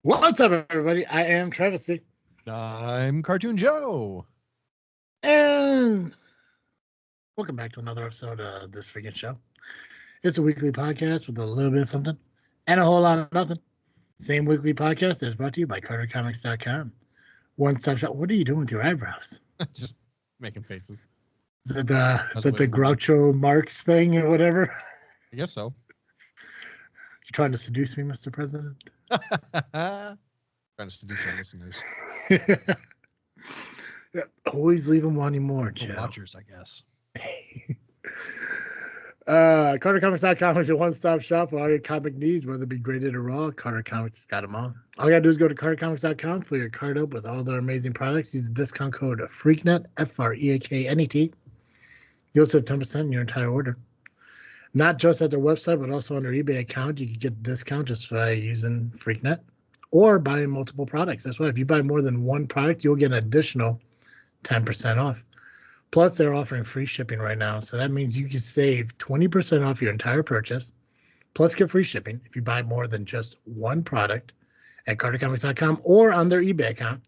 What's up, everybody? I am Travesty. I'm Cartoon Joe. And welcome back to another episode of This Freakin Show. It's a weekly podcast with a little bit of something and a whole lot of nothing. Same weekly podcast is brought to you by CarterComics.com. One stop shop. What are you doing with your eyebrows? Just making faces. Is that the Groucho Marx thing or whatever? I guess so. You trying to seduce me, Mr. President? Trying to seduce our listeners. Yeah, always leave them wanting more, The Joe. watchers, I guess. CarterComics.com is your one-stop shop for all your comic needs, whether it be graded or raw. Carter Comics has got them all. All you gotta do is go to CarterComics.com, fill your card up with all their amazing products. Use the discount code FREAKNET, FREAKNET. You also have 10% in your entire order. Not just at their website, but also on their eBay account. You can get a discount just by using FreakNet or buying multiple products. That's why if you buy more than one product, you'll get an additional 10% off. Plus, they're offering free shipping right now. So that means you can save 20% off your entire purchase, plus get free shipping if you buy more than just one product at CarterComics.com or on their eBay account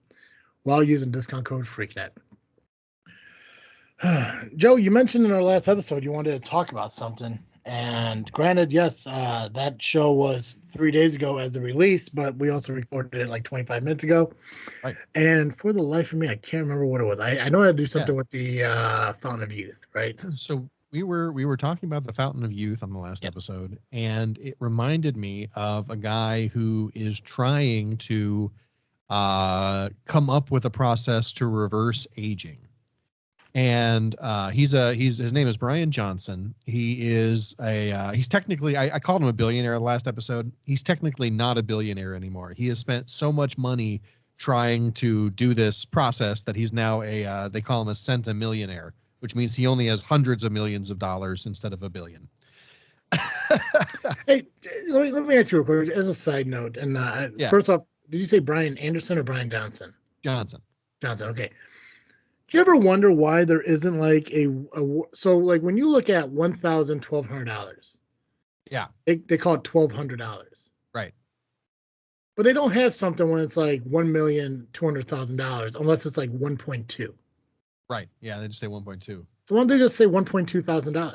while using discount code FREAKNET. Joe, you mentioned in our last episode you wanted to talk about something. And granted, yes, that show was 3 days ago as a release, but we also recorded it like 25 minutes ago. Right. And for the life of me, I can't remember what it was. I know I had to do something with the Fountain of Youth, right? So we were talking about the Fountain of Youth on the last episode, and it reminded me of a guy who is trying to come up with a process to reverse aging. And his name is Brian Johnson. He is he's technically, I called him a billionaire last episode. He's technically not a billionaire anymore. He has spent so much money trying to do this process that he's now they call him a centimillionaire, which means he only has hundreds of millions of dollars instead of a billion. Hey, let me ask you real quick as a side note. And First off, did you say Brian Anderson or Brian Johnson? Johnson. Okay. Do you ever wonder why there isn't like so like when you look at $1,200? Yeah. They call it $1,200. Right. But they don't have something when it's like $1,200,000 unless it's like 1.2. Right. Yeah, they just say 1.2. So why don't they just say $1.2 thousand? I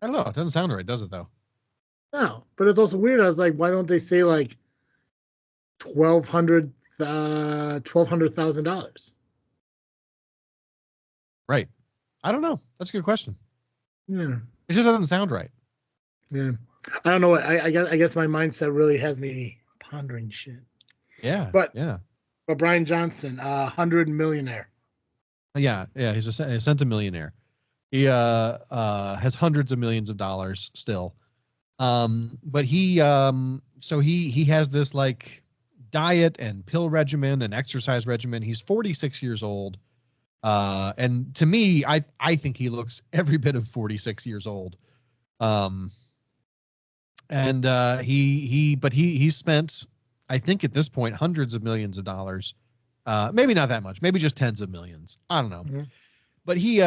don't know. It doesn't sound right, does it though? No, but it's also weird. I was like, why don't they say like $1,200,000? Right. I don't know. That's a good question. Yeah. It just doesn't sound right. Yeah. I don't know what I guess my mindset really has me pondering shit. Yeah. But Brian Johnson, 100 millionaire. Yeah, he's a centimillionaire. He has hundreds of millions of dollars still. But he has this like diet and pill regimen and exercise regimen. He's 46 years old. And to me, I think he looks every bit of 46 years old. He's spent, I think at this point, hundreds of millions of dollars. Maybe not that much, maybe just tens of millions. I don't know. Mm-hmm. But he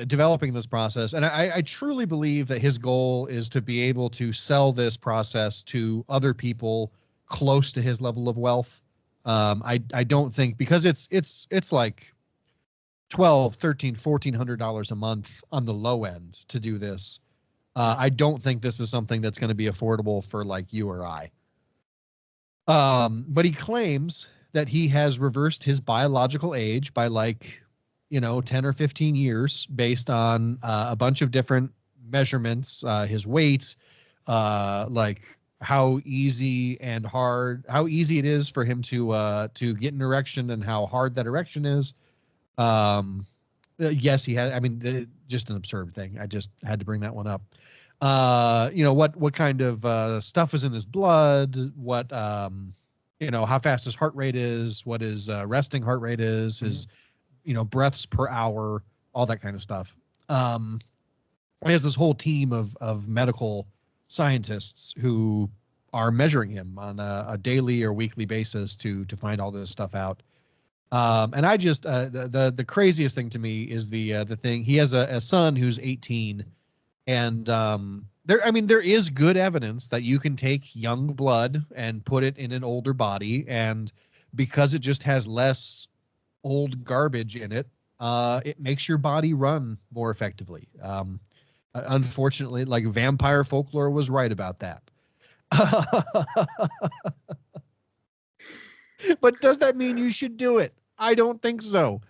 developing this process, and I truly believe that his goal is to be able to sell this process to other people close to his level of wealth. I don't think, because it's like $1,200, $1,300, $1,400 a month on the low end to do this. I don't think this is something that's going to be affordable for like you or I. But he claims that he has reversed his biological age by 10 or 15 years based on a bunch of different measurements, his weight, like how easy it is for him to get an erection and how hard that erection is. Yes, he has. I mean, just an absurd thing. I just had to bring that one up. What kind of stuff is in his blood, what how fast his heart rate is, what his resting heart rate is, his breaths per hour, all that kind of stuff. He has this whole team of medical scientists who are measuring him on a daily or weekly basis to find all this stuff out. And I just the craziest thing to me is the thing. He has a son who's 18, And there is good evidence that you can take young blood and put it in an older body, and because it just has less old garbage in it, it makes your body run more effectively. Unfortunately, like vampire folklore was right about that. But does that mean you should do it? I don't think so.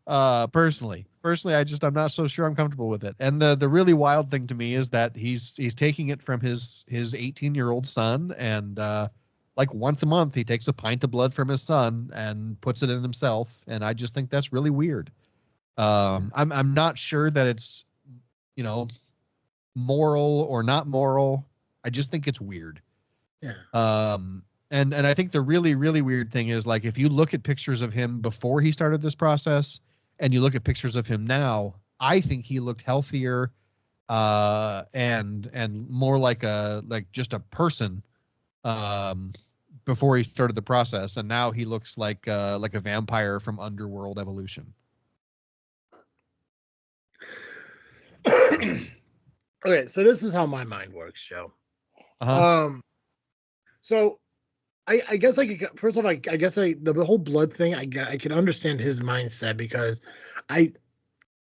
Personally, I'm not so sure I'm comfortable with it. And the really wild thing to me is that he's taking it from his 18-year-old son, and like once a month he takes a pint of blood from his son and puts it in himself, and I just think that's really weird. I'm not sure that it's, you know, moral or not moral. I just think it's weird. Yeah. And I think the really, really weird thing is, like, if you look at pictures of him before he started this process and you look at pictures of him now, I think he looked healthier, and more like just a person, before he started the process, and now he looks like a vampire from Underworld Evolution. Okay, so this is how my mind works, Joe. Uh-huh. So I guess I could, first of all, I guess the whole blood thing, I can understand his mindset, because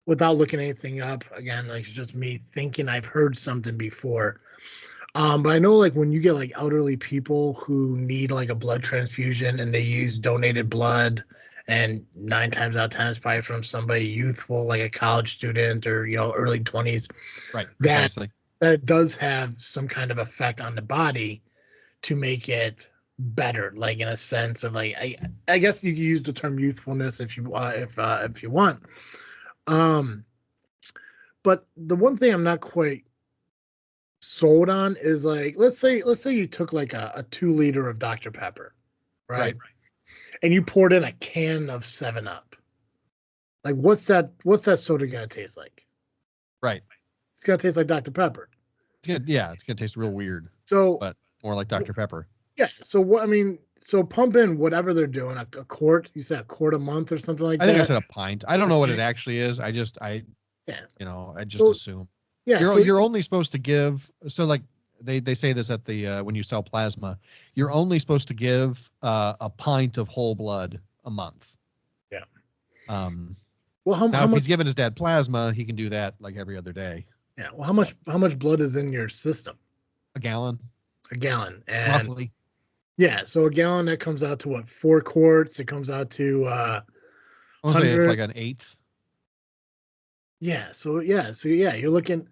without looking anything up, again, like, it's just me thinking I've heard something before. But I know, like, when you get like elderly people who need like a blood transfusion and they use donated blood, and 9 times out of 10 it's probably from somebody youthful, like a college student or, early 20s, Right. that Precisely. it does have some kind of effect on the body to make it better, like, in a sense of, like, I guess you can use the term youthfulness if you if you want. But the one thing I'm not quite sold on is, like, let's say you took like a 2 liter of Dr. Pepper, right? Right. And you poured in a can of 7 Up. Like, what's that soda gonna taste like? Right. It's gonna taste like Dr. Pepper. It's gonna taste real weird, So but more like Dr. Pepper. yeah, so what I mean, so pump in whatever they're doing, a quart. You said a quart a month or something like I think I that. said a pint. I don't know what it actually is. I just Yeah. So assume. yeah, You're only supposed to give, so like they say this at the when you sell plasma, you're only supposed to give a pint of whole blood a month. yeah. Um Well, Now how if much? he's giving his dad plasma, he can do that like every other day. Yeah. Well, how much blood is in your system? A gallon, A gallon. And roughly. yeah, so a gallon, that comes out to what? 4 quarts. It comes out to I want to say it's 100. like an eighth. Yeah, you're looking,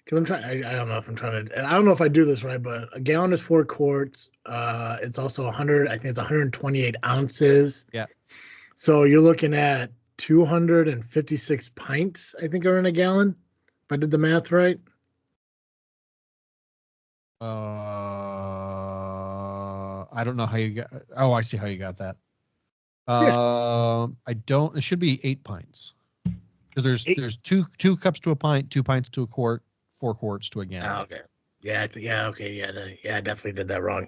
because I'm trying. I don't know if I'm trying to. I don't know if I do this right, but a gallon is 4 quarts. It's also 100. I think it's 128 ounces. Yeah. So you're looking at 256 pints, I think, are in a gallon, if I did the math right. I don't know how you got. Oh, I see how you got that. Yeah. I don't. It should be 8 pints, because Eight. there's two cups to a pint, 2 pints to a quart, 4 quarts to a gallon. Oh, okay. Yeah. Yeah. Okay. Yeah. Yeah. I definitely did that wrong.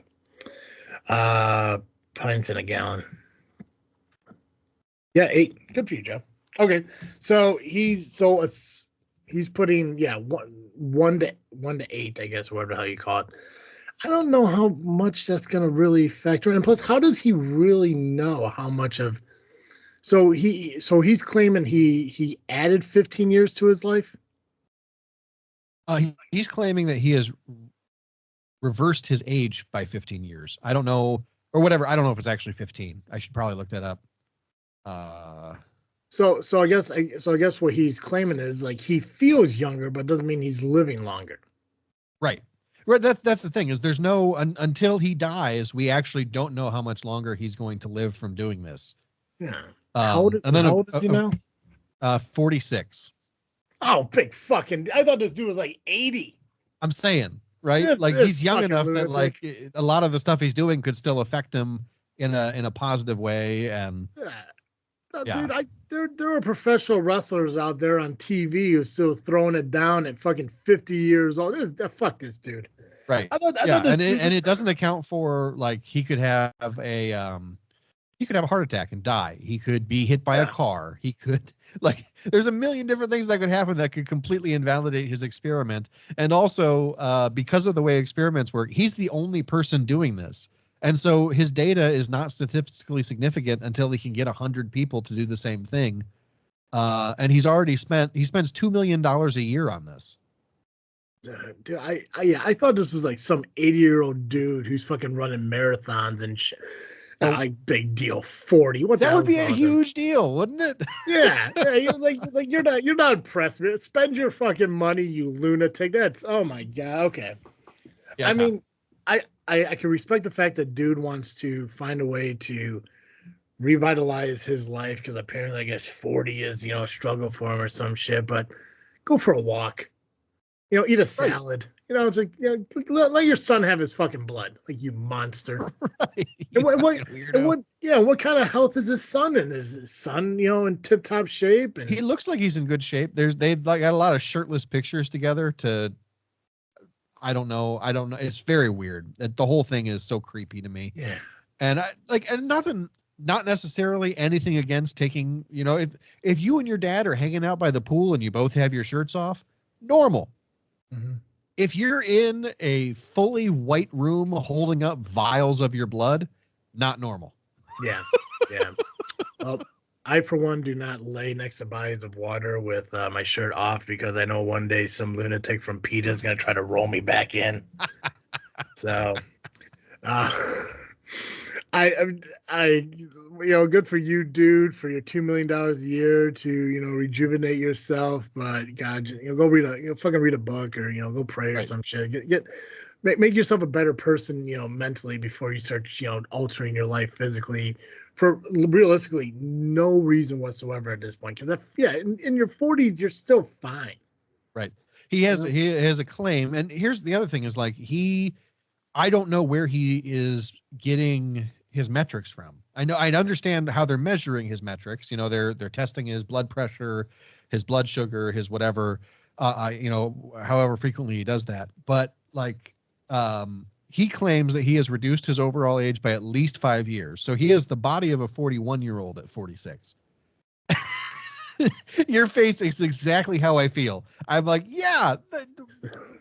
Pints in a gallon. Yeah, 8. Good for you, Joe. Okay. So he's putting, yeah, one to 8, I guess, whatever the hell you call it. I don't know how much that's gonna really factor in. And plus, how does he really know how much of? So he's claiming he added 15 years to his life. He's claiming that he has reversed his age by 15 years. I don't know, or whatever. I don't know if it's actually 15. I should probably look that up. So I guess what he's claiming is, like, he feels younger, but doesn't mean he's living longer. Right. Right. That's the thing, is there's no until he dies, we actually don't know how much longer he's going to live from doing this. Yeah. And then How old is he now? 46. Oh, big fucking! I thought this dude was like 80. I'm saying, right? Like, This he's young fucking enough that, lunatic. like, a lot of the stuff he's doing could still affect him in a positive way. And Yeah. yeah, Dude, there are professional wrestlers out there on TV who's still throwing it down at fucking 50 years old. Fuck this dude. right. I thought Yeah, this and dude. it doesn't account for, like, he could have He could have a heart attack and die. He could be hit by a car. He could, like, there's a million different things that could happen that could completely invalidate his experiment. And also, because of the way experiments work, he's the only person doing this. And so his data is not statistically significant until he can get 100 people to do the same thing. And he spends $2 million a year on this. Dude, I thought this was like some 80-year-old dude who's fucking running marathons and shit. Big deal. 40. What that the would be a hell's huge deal, wouldn't it? Yeah. You're not impressed with it. Spend your fucking money, you lunatic. That's, oh my god. Okay. Yeah. I mean, I can respect the fact that dude wants to find a way to revitalize his life because apparently I guess 40 is, a struggle for him or some shit. But go for a walk. Eat a salad. It's like, let your son have his fucking blood, like, you monster. Right. What kind of health is his son in? Is his son, in tip-top shape? And he looks like he's in good shape. They've got a lot of shirtless pictures together I don't know. It's very weird. The whole thing is so creepy to me. Yeah. And not necessarily anything against taking, if you and your dad are hanging out by the pool and you both have your shirts off, normal. Mm-hmm. If you're in a fully white room holding up vials of your blood, not normal. Yeah. Yeah. Well, I, for one, do not lay next to bodies of water with my shirt off because I know one day some lunatic from PETA is going to try to roll me back in. So, good for you, dude, for your $2 million a year to, rejuvenate yourself. But God, go fucking read a book or, go pray or some shit. Make yourself a better person, mentally before you start, altering your life physically for realistically no reason whatsoever at this point. Because in your 40s, you're still fine. Right. He has a claim. And here's the other thing is like, I don't know where he is getting his metrics from. I understand how they're measuring his metrics. They're testing his blood pressure, his blood sugar, his whatever, however frequently he does that. But like, he claims that he has reduced his overall age by at least 5 years. So he has the body of a 41-year-old at 46. Your face is exactly how I feel. I'm like, yeah,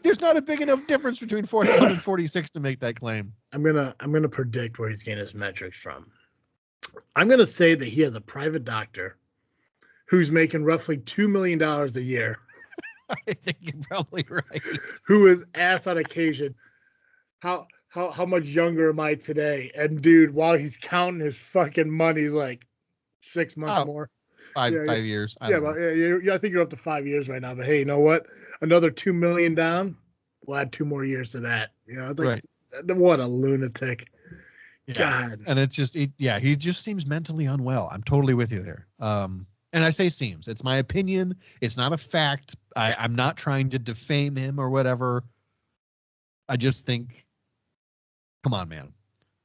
there's not a big enough difference between 41 and 46 to make that claim. I'm gonna predict where he's getting his metrics from. I'm gonna say that he has a private doctor who's making roughly $2 million a year. I think you're probably right. Who is asked on occasion, how much younger am I today? And dude, while he's counting his fucking money, he's like 6 months more. 5 years. I think you're up to 5 years right now. But hey, you know what? Another 2 million down. We'll add 2 more years to that. It's like, what a lunatic. Yeah. God. And it's just, he just seems mentally unwell. I'm totally with you there. And I say seems. It's my opinion. It's not a fact. I'm not trying to defame him or whatever. I just think, come on, man.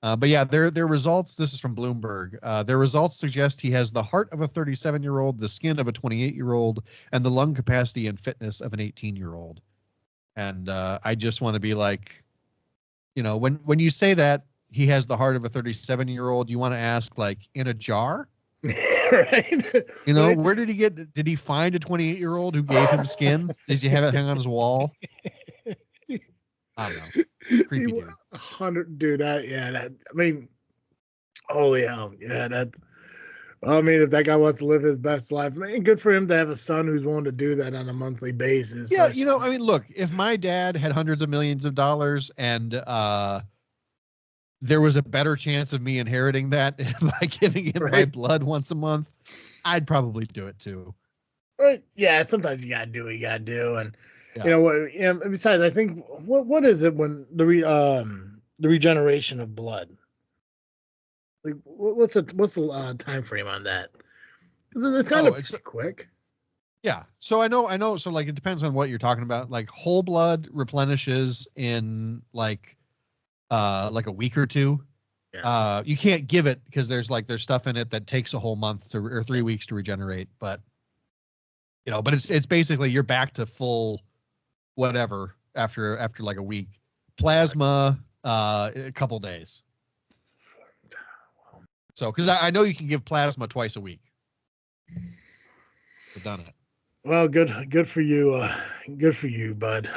But yeah, their results, this is from Bloomberg, their results suggest he has the heart of a 37-year-old, the skin of a 28-year-old, and the lung capacity and fitness of an 18-year-old. And I just want to be like, when you say that he has the heart of a 37-year-old, you want to ask, like, in a jar? Right. Where did he find a 28-year-old who gave him skin? Did he have it hang on his wall? I don't know. Creepy dude. 100, dude. Oh yeah. If that guy wants to live his best life, good for him to have a son who's willing to do that on a monthly basis. Yeah, look, if my dad had hundreds of millions of dollars and there was a better chance of me inheriting that by giving him my blood once a month, I'd probably do it too. Right. Yeah. Sometimes you gotta do what you gotta do, and besides, I think what is it when the regeneration of blood? Like, what's the time frame on that? It's kind of pretty quick. Yeah. So I know. So like, it depends on what you're talking about. Like whole blood replenishes in like a week or two. Yeah. You can't give it because there's stuff in it that takes a whole month or 3 weeks to regenerate. But but it's basically you're back to full whatever after like a week. Plasma, a couple days. So, because I know you can give plasma twice a week. I've done it. Well, good for you. Good for you, bud.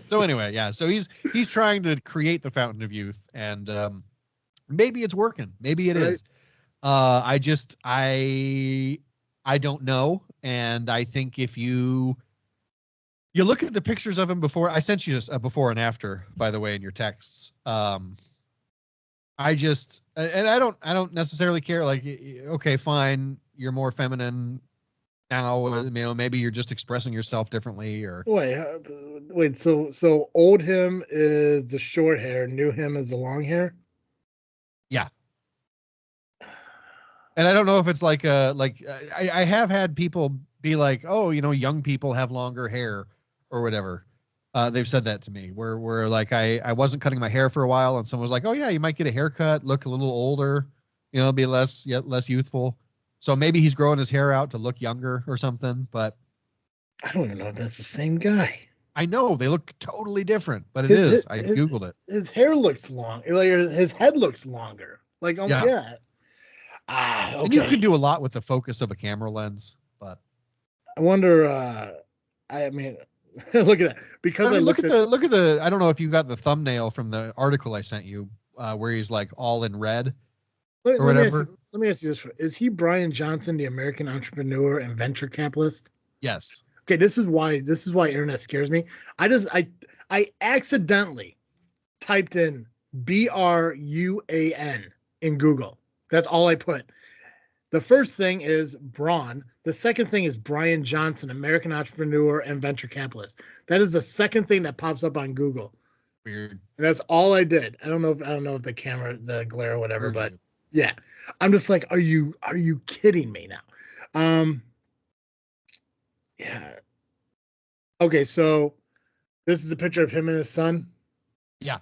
So anyway, yeah. So he's trying to create the fountain of youth, and maybe it's working. Maybe it is. I don't know, and I think if you look at the pictures of him before, I sent you a before and after, by the way, in your texts. I don't necessarily care. Like, okay, fine, you're more feminine now. Maybe you're just expressing yourself differently, or wait. So old him is the short hair, new him is the long hair. Yeah. And I don't know if it's like I have had people be like, oh, young people have longer hair or whatever. They've said that to me where like I wasn't cutting my hair for a while, and someone was like, oh yeah, you might get a haircut, look a little older, be less youthful. So maybe he's growing his hair out to look younger or something, but I don't even know if that's the same guy. I know they look totally different, but it is. I Googled it. His hair looks long. Like his head looks longer. Like, oh Yeah. yeah. Okay. And you can do a lot with the focus of a camera lens, but I wonder. I mean, look at that. Because look at the. I don't know if you got the thumbnail from the article I sent you, where he's like all in red or whatever. Let me ask you this: is he Brian Johnson, the American entrepreneur and venture capitalist? Yes. Okay, this is why internet scares me. I accidentally typed in BRUAN in Google. That's all I put. The first thing is Braun. The second thing is Brian Johnson, American entrepreneur and venture capitalist. That is the second thing that pops up on Google. Weird. And that's all I did. I don't know if the camera, the glare or whatever, but yeah. I'm just like, are you kidding me now? Yeah. Okay, so this is a picture of him and his son. Yeah.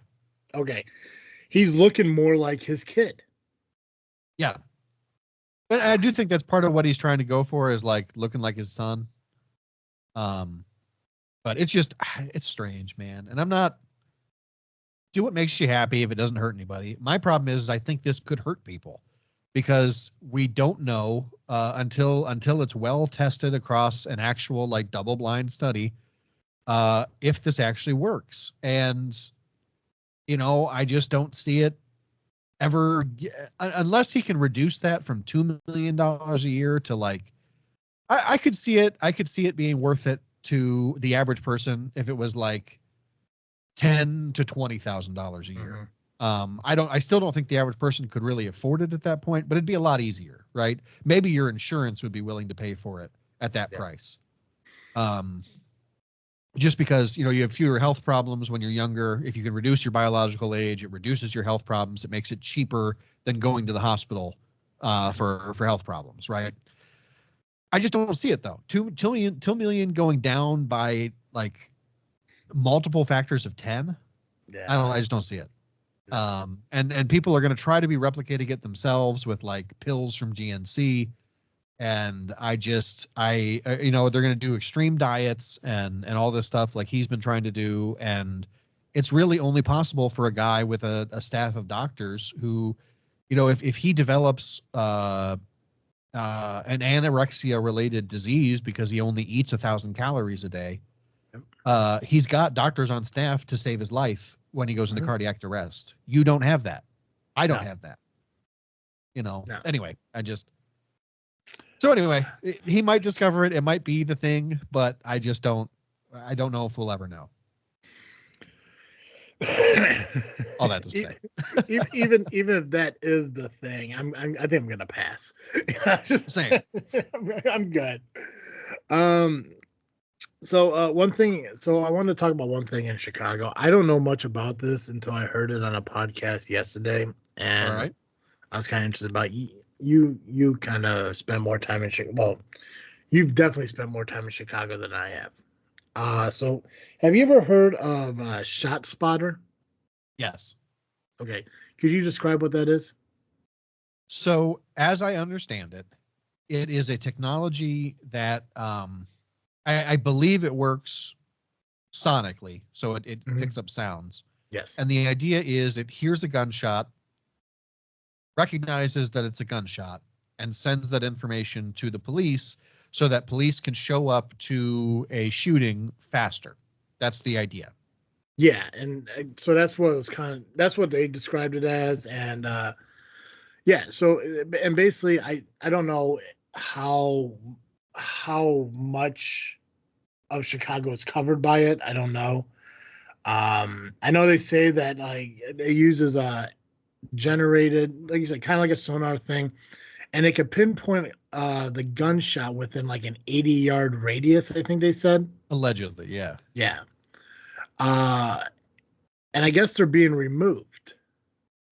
Okay. He's looking more like his kid. Yeah. But I do think that's part of what he's trying to go for, is like looking like his son. But it's strange, man. And I'm not, do what makes you happy if it doesn't hurt anybody. My problem is I think this could hurt people, because we don't know until it's well tested across an actual like double blind study if this actually works. And I just don't see it ever, unless he can reduce that from $2 million a year to like, I could see it being worth it to the average person if it was like $10,000 to $20,000 a year. I still don't think the average person could really afford it at that point, but it'd be a lot easier, right? Maybe your insurance would be willing to pay for it at that price. Just because, you have fewer health problems when you're younger. If you can reduce your biological age, it reduces your health problems. It makes it cheaper than going to the hospital for health problems, right? I just don't see it though. 2 million going down by like multiple factors of 10. Yeah. I just don't see it. And people are going to try to be replicating it themselves with like pills from GNC. And they're going to do extreme diets and all this stuff like he's been trying to do. And it's really only possible for a guy with a staff of doctors who, if he develops an anorexia related disease because he only eats 1,000 calories a day, he's got doctors on staff to save his life when he goes into cardiac arrest. You don't have that. I don't have that. No. Anyway, so anyway, he might discover it. It might be the thing, but I don't know if we'll ever know. All that to say, even if that is the thing, I think I'm gonna pass. Just saying, I'm good. So one thing. So I wanted to talk about one thing in Chicago. I don't know much about this until I heard it on a podcast yesterday, and all right. I was kind of interested about you kind of spend more time in Chicago. Well, you've definitely spent more time in Chicago than I have. So have you ever heard of Shotspotter? Yes. Okay. Could you describe what that is? So as I understand it, it is a technology that I believe it works sonically. So it picks up sounds. Yes. And the idea is it hears a gunshot. recognizes that it's a gunshot and sends that information to the police so that police can show up to a shooting faster. That's the idea. Yeah, and so that's what it was that's what they described it as, and yeah. So and basically, I don't know how much of Chicago is covered by it. I don't know. I know they say that like it uses a generated, like you said, kind of like a sonar thing, and it could pinpoint the gunshot within like an 80-yard radius. I think they said. Allegedly, yeah. Yeah. Uh, and I guess they're being removed,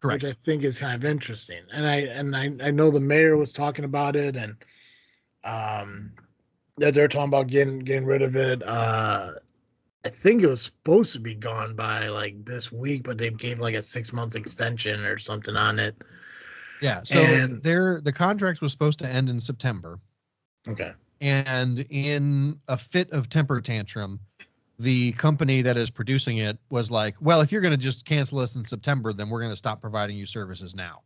Correct. which I think is kind of interesting. And I know the mayor was talking about it, and that they're talking about getting rid of it. I think it was supposed to be gone by like this week, but they gave like a 6 months extension or something on it. Yeah. So the contract was supposed to end in September. Okay. And in a fit of temper tantrum, the company that is producing it was like, well, if you're going to just cancel us in September, then we're going to stop providing you services now.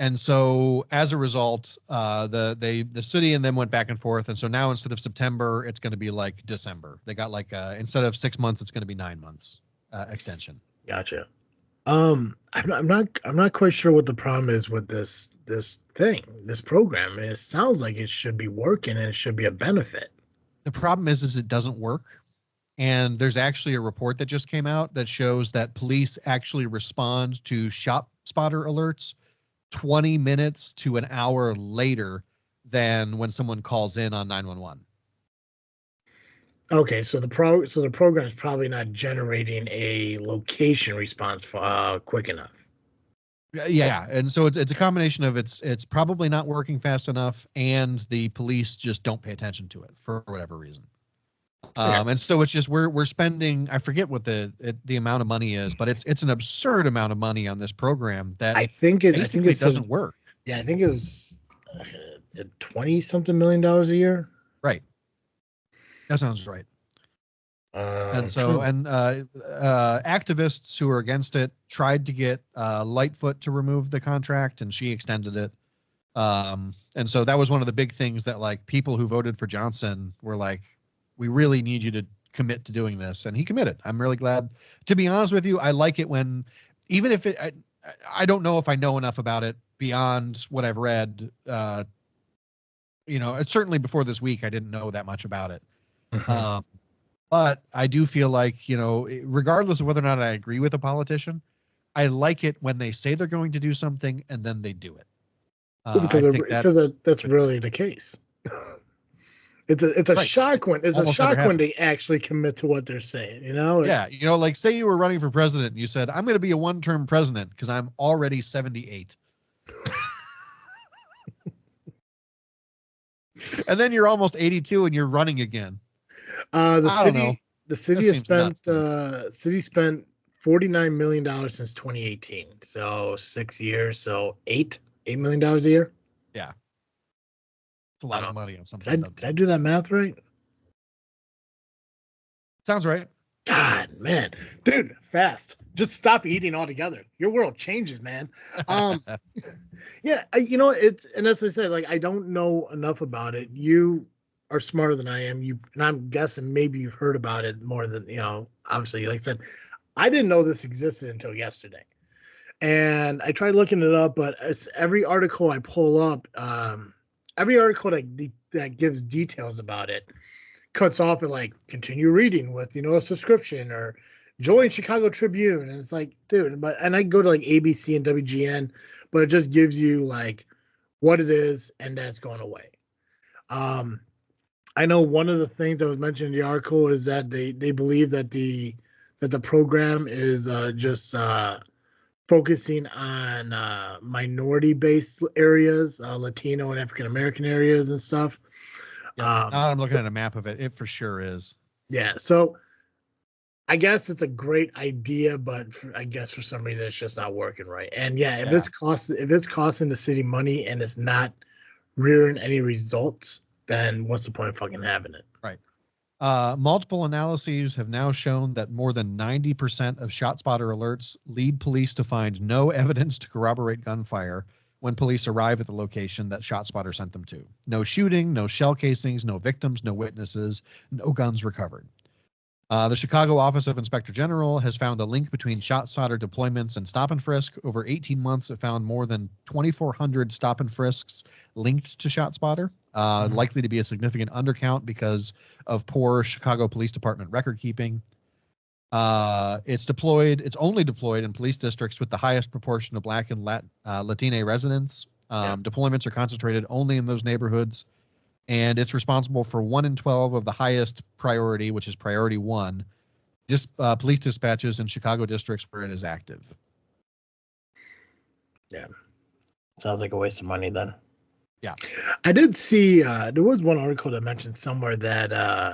And so as a result, the city and them went back and forth. And so now instead of September, it's going to be like December. They got like, instead of 6 months, it's going to be 9 months, extension. Gotcha. I'm not quite sure what the problem is with this program. It sounds like it should be working and it should be a benefit. The problem is it doesn't work. And there's actually a report that just came out that shows that police actually respond to Shotspotter alerts 20 minutes to an hour later than when someone calls in on 911. Okay, so the program is probably not generating a location response quick enough. Yeah, and so it's a combination of it's probably not working fast enough, and the police just don't pay attention to it for whatever reason. And so it's just we're spending, I forget what the amount of money is, but it's an absurd amount of money on this program that I think it doesn't work. Yeah, I think it was $20-something million a year. Right. That sounds right. And so, activists who are against it tried to get Lightfoot to remove the contract, and she extended it. And so that was one of the big things that like people who voted for Johnson were like, we really need you to commit to doing this. And he committed. I'm really glad. To be honest with you, I like it when, even if I don't know if I know enough about it beyond what I've read. It's certainly before this week, I didn't know that much about it. Mm-hmm. But I do feel like, regardless of whether or not I agree with a politician, I like it when they say they're going to do something and then they do it. Because that's really the case. It's a right. shock when they actually commit to what they're saying, Yeah, like say you were running for president and you said, I'm going to be a one-term president because I'm already 78. And then you're almost 82 and you're running again. The city spent $49 million since 2018. So 6 years, so $8 million a year. Yeah. It's a lot of money on something. Did I do that math right? Sounds right. God, man, dude, fast. Just stop eating altogether. Your world changes, man. Yeah, it's, and as I said, like I don't know enough about it. You are smarter than I am. And I'm guessing maybe you've heard about it more than obviously, like I said, I didn't know this existed until yesterday. And I tried looking it up, but every article I pull up, every article that gives details about it cuts off at like continue reading with a subscription or join Chicago Tribune, and it's like, dude, and I go to like ABC and WGN, but it just gives you like what it is, and that's going away. I know one of the things that was mentioned in the article is that they believe that the program is just focusing on minority-based areas, Latino and African American areas and stuff. Yeah, now I'm looking at a map of it. It for sure is. Yeah, so I guess it's a great idea, but I guess for some reason it's just not working right. And if it's costing the city money and it's not rearing any results, then what's the point of fucking having it? Right. Multiple analyses have now shown that more than 90% of ShotSpotter alerts lead police to find no evidence to corroborate gunfire when police arrive at the location that ShotSpotter sent them to. No shooting, no shell casings, no victims, no witnesses, no guns recovered. The Chicago Office of Inspector General has found a link between ShotSpotter deployments and stop and frisk. Over 18 months, it found more than 2,400 stop and frisks linked to ShotSpotter, likely to be a significant undercount because of poor Chicago Police Department record keeping. It's only deployed in police districts with the highest proportion of Black and Latina residents. Deployments are concentrated only in those neighborhoods, and it's responsible for 1 in 12 of the highest priority, which is priority 1, police dispatches in Chicago districts where it is active. Yeah. Sounds like a waste of money then. Yeah. I did see, there was one article that mentioned somewhere that,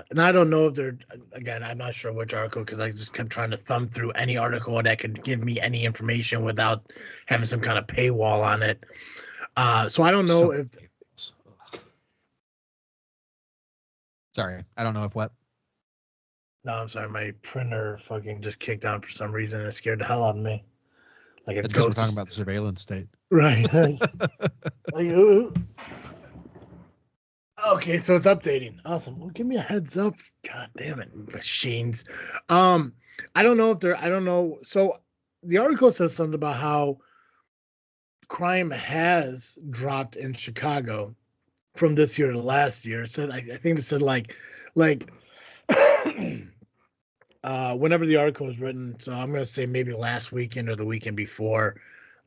and I don't know if they're, again, I'm not sure which article because I just kept trying to thumb through any article that could give me any information without having some kind of paywall on it. So I don't know if... Sorry, I don't know if what. No, I'm sorry. My printer fucking just kicked on for some reason and it scared the hell out of me. Like it's because we're talking about the surveillance state. Right. Ooh. Okay, so it's updating. Awesome. Well, give me a heads up. God damn it, machines. I don't know if they're, I don't know. So the article says something about how crime has dropped in Chicago from this year to last year. It said, I think it said like whenever the article was written, so I'm gonna say maybe last weekend or the weekend before,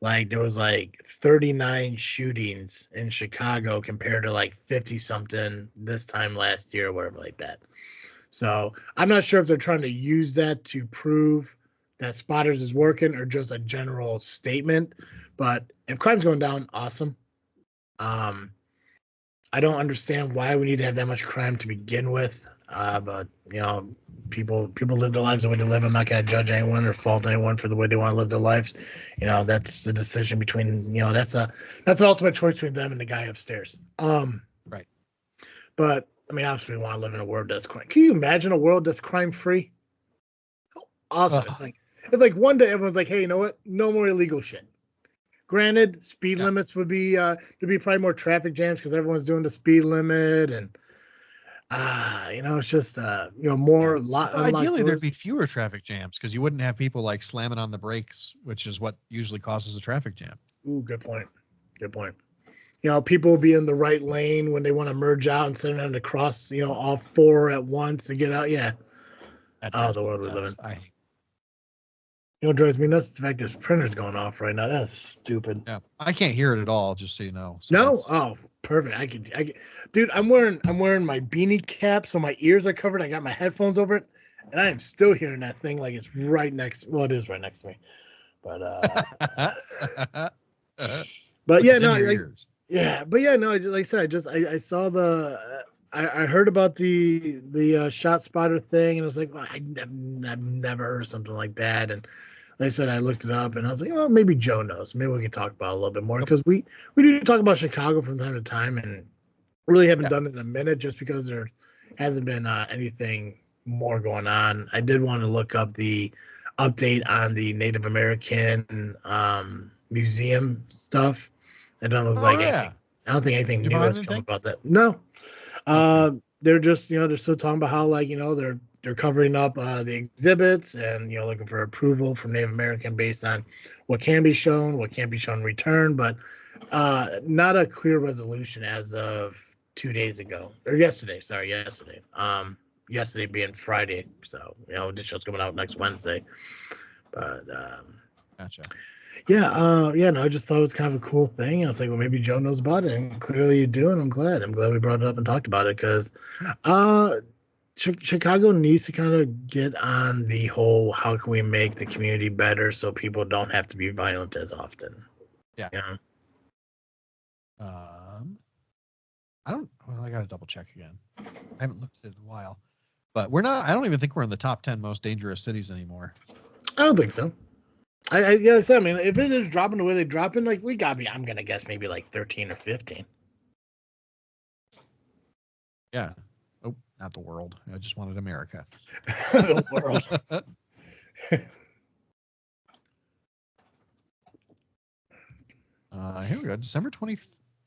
like there was like 39 shootings in Chicago compared to like 50 something this time last year or whatever like that. So I'm not sure if they're trying to use that to prove that Spotters is working or just a general statement. But if crime's going down, awesome. I don't understand why we need to have that much crime to begin with. But you know, people live their lives the way they live. I'm not going to judge anyone or fault anyone for the way they want to live their lives. You know, that's the decision between, you know, that's an ultimate choice between them and the guy upstairs. Right. But I mean, obviously, we want to live in a world that's crime. Can you imagine a world that's crime free? Awesome! It's like one day everyone's like, hey, you know what? No more illegal shit. Granted, speed limits would be there'd be probably more traffic jams because everyone's doing the speed limit, and you know, it's just you know, more ideally there'd be fewer traffic jams because you wouldn't have people like slamming on the brakes, which is what usually causes a traffic jam. Ooh, good point. Good point. You know, people will be in the right lane when they want to merge out instead of having to cross, you know, all four at once to get out. Yeah. The world we live in. You know what drives me nuts? The fact this printer's going off right now. That's stupid. Yeah, I can't hear it at all. Just so you know. So no, oh, perfect. I can, dude. I'm wearing my beanie cap, so my ears are covered. I got my headphones over it, and I am still hearing that thing like it's right next. Well, it is right next to me, but but yeah, no, like, yeah, but yeah, no. Like I said, I saw the. I heard about the ShotSpotter thing, and I was like, well, I've never heard of something like that. And like I said, I looked it up, and I was like, well, maybe Joe knows. Maybe we can talk about it a little bit more because we do talk about Chicago from time to time, and really haven't done it in a minute just because there hasn't been anything more going on. I did want to look up the update on the Native American museum stuff. It doesn't look like anything. I don't think anything new has come about that. No. They're just, you know, they're still talking about how, like, you know, they're covering up the exhibits and, you know, looking for approval from Native American based on what can be shown, what can't be shown in return, but not a clear resolution as of 2 days ago or yesterday. Sorry, yesterday. Yesterday being Friday, so you know this show's coming out next Wednesday. But gotcha. Yeah, no, I just thought it was kind of a cool thing. I was like, well, maybe Joe knows about it, and clearly you do, and I'm glad we brought it up and talked about it because Chicago needs to kind of get on the whole how can we make the community better so people don't have to be violent as often. Yeah. You know? I gotta double check again. I haven't looked at it in a while. But I don't even think we're in the top 10 most dangerous cities anymore. I don't think so. I mean, if it is dropping the way they drop in, like, we gotta be, I'm gonna guess maybe like 13 or 15. Yeah. Oh, not the world. I just wanted America. The world. Here we go. December 22nd,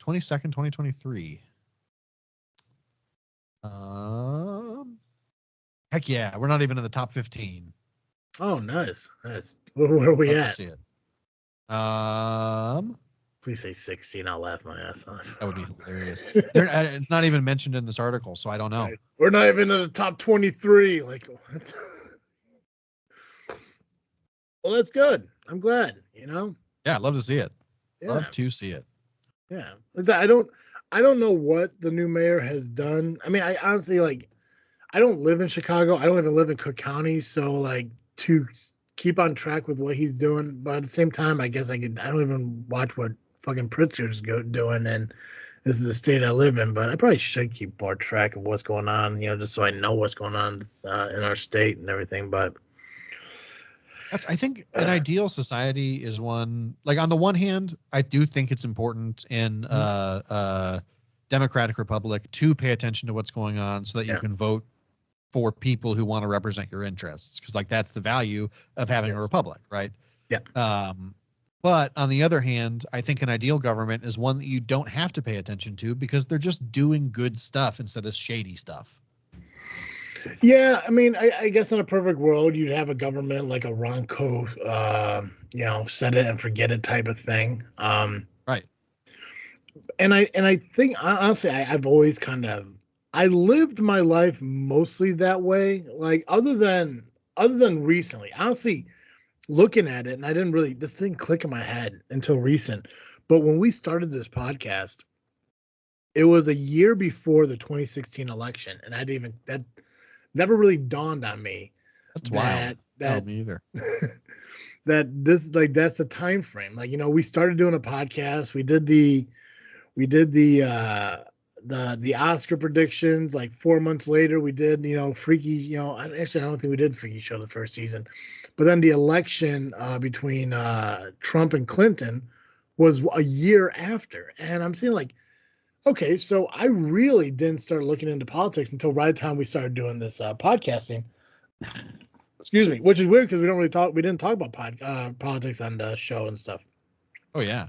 2023. Heck yeah. We're not even in the top 15. Oh, nice. Nice. Where are we Let's at? see it. Please say 16. I'll laugh my ass off. That would be hilarious. They're it's not even mentioned in this article, so I don't know. Right. We're not even in the top 23. Like, what? Well, that's good. I'm glad, Yeah, I'd love to see it. Yeah. Love to see it. Yeah. I don't know what the new mayor has done. I mean, I honestly I don't live in Chicago. I don't even live in Cook County, so to keep on track with what he's doing, but at the same time, I guess I don't even watch what fucking Pritzker's doing, and this is the state I live in, but I probably should keep more track of what's going on, just so I know what's going on in our state and everything, but I think an ideal society is one, like, on the one hand, I do think it's important in democratic republic to pay attention to what's going on so that you can vote for people who want to represent your interests, because that's the value of having a republic, right? Yeah. But on the other hand, I think an ideal government is one that you don't have to pay attention to because they're just doing good stuff instead of shady stuff. Yeah, I mean, I guess in a perfect world, you'd have a government like a Ronco, set it and forget it type of thing. Right. And I think honestly, I've always I lived my life mostly that way. Like other than recently, honestly, looking at it, and this didn't click in my head until recent. But when we started this podcast, it was a year before the 2016 election, and that never really dawned on me. That's wild. No, me either. That's the time frame. We started doing a podcast. We did the Oscar predictions. Like 4 months later, we did Freaky. Actually, I don't think we did Freaky Show the first season, but then the election between Trump and Clinton was a year after, and I'm seeing okay, so I really didn't start looking into politics until right time we started doing this podcasting. Excuse me, which is weird because we didn't talk about politics on the show and stuff. Oh yeah.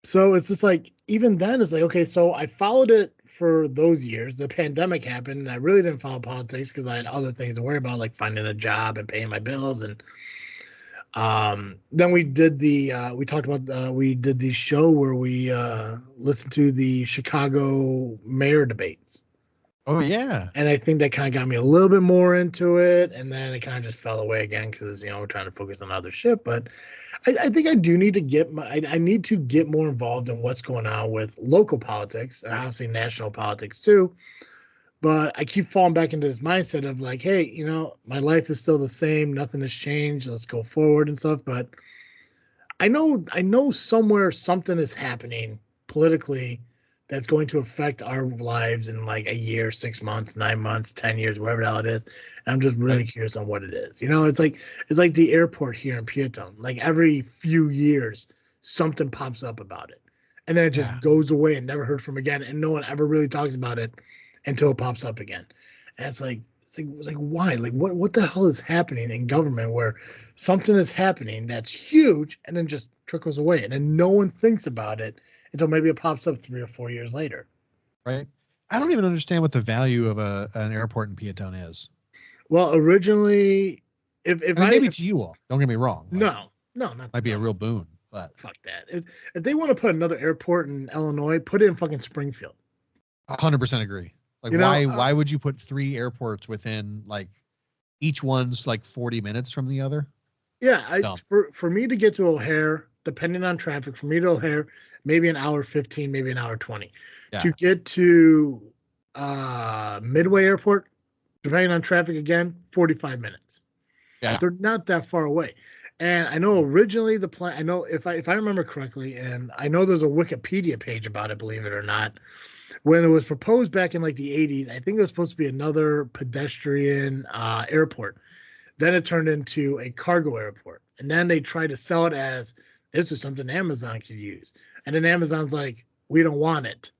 So it's just even then it's okay, so I followed it for those years. The pandemic happened and I really didn't follow politics because I had other things to worry about, like finding a job and paying my bills. And then we did the show where we listened to the Chicago mayor debates. Oh yeah. And I think that kind of got me a little bit more into it, and then it kind of just fell away again because we're trying to focus on other shit. But I think I do need to I need to get more involved in what's going on with local politics, and obviously national politics too. But I keep falling back into this mindset of hey, my life is still the same, nothing has changed. Let's go forward and stuff. But I know somewhere something is happening politically that's going to affect our lives in a year, 6 months, 9 months, 10 years, whatever the hell it is. And I'm just really curious on what it is. It's like the airport here in Peatone. Every few years, something pops up about it. And then it just goes away and never heard from again. And no one ever really talks about it until it pops up again. And it's like why? What the hell is happening in government where something is happening that's huge and then just trickles away and then no one thinks about it until maybe it pops up 3 or 4 years later. Right. I don't even understand what the value of an airport in Peatone is. Well, originally, maybe to you all, don't get me wrong. No, not might be a real boon, but fuck that. If they want to put another airport in Illinois, put it in fucking Springfield. 100% agree. Why would you put 3 airports within each one's 40 minutes from the other? Yeah, for me to get to O'Hare, depending on traffic, for me to O'Hare, maybe an hour 15, maybe an hour 20. Yeah. To get to Midway Airport, depending on traffic again, 45 minutes. Yeah. They're not that far away. And I know originally the plan, I know if I remember correctly, and I know there's a Wikipedia page about it, believe it or not, when it was proposed back in the 80s, I think it was supposed to be another pedestrian airport. Then it turned into a cargo airport. And then they tried to sell it as this is something Amazon could use. And then Amazon's like, we don't want it.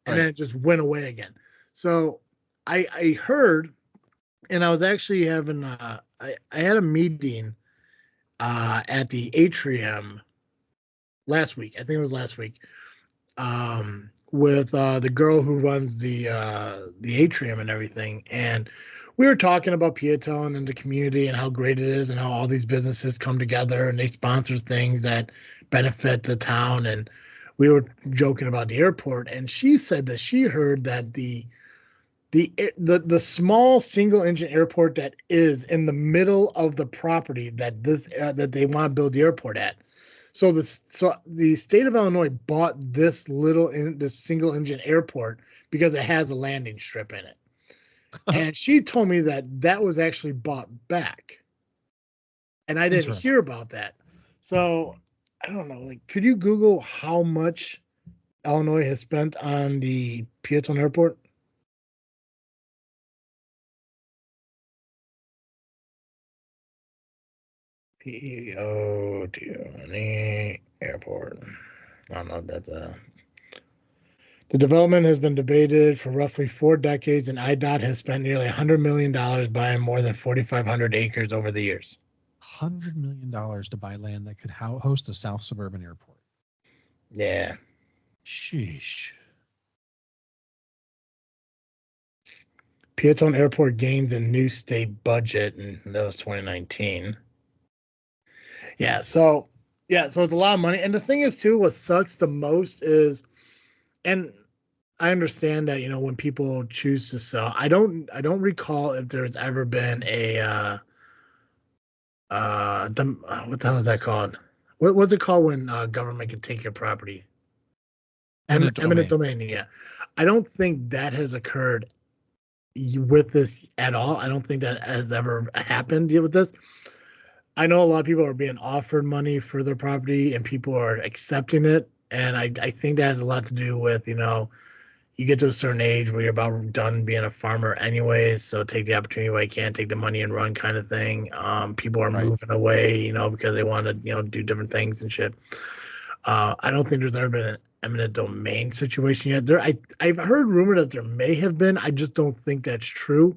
And then it just went away again. So I heard, and I was actually having I had a meeting at the atrium last week. I think it was last week. With the girl who runs the atrium and everything, and we were talking about Peatone and the community and how great it is and how all these businesses come together and they sponsor things that benefit the town. And we were joking about the airport, and she said that she heard that the small single engine airport that is in the middle of the property that that they want to build the airport at. So the state of Illinois bought this single engine airport because it has a landing strip in it. And she told me that was actually bought back. And I didn't hear about that. So I don't know, like, could you Google how much Illinois has spent on the Peatone Airport? Peatone Airport. I don't know. The development has been debated for roughly 4 decades, and IDOT has spent nearly $100 million buying more than 4,500 acres over the years. $100 million to buy land that could host a South Suburban airport. Yeah. Sheesh. Peatone Airport gains a new state budget, and that was 2019. So it's a lot of money. And the thing is, too, what sucks the most is, and I understand that, when people choose to sell, I don't recall if there's ever been a what the hell is that called? What's it called when government can take your property? Eminent domain. Yeah, I don't think that has occurred with this at all. I don't think that has ever happened with this. I know a lot of people are being offered money for their property and people are accepting it, and I think that has a lot to do with, you get to a certain age where you're about done being a farmer anyways, so take the opportunity while you can, take the money and run kind of thing. People are moving away, because they want to, do different things and shit. I don't think there's ever been an eminent domain situation yet. I've heard rumor that there may have been. I just don't think that's true.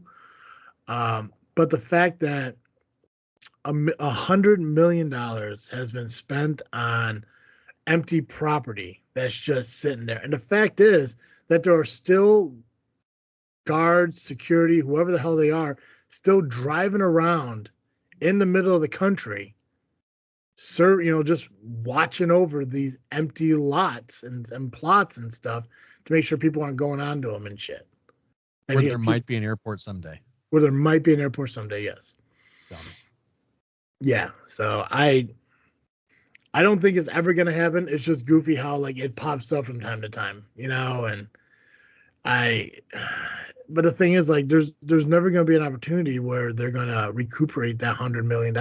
But the fact that $100 million has been spent on empty property that's just sitting there, and the fact is that there are still guards, security, whoever the hell they are, still driving around in the middle of the country, just watching over these empty lots and plots and stuff to make sure people aren't going onto them and shit. And where there might be an airport someday. Where there might be an airport someday, yes. Dumb. Yeah, so I don't think it's ever going to happen. It's just goofy how, like, it pops up from time to time, and but the thing is, like, there's never going to be an opportunity where they're going to recuperate that $100 million.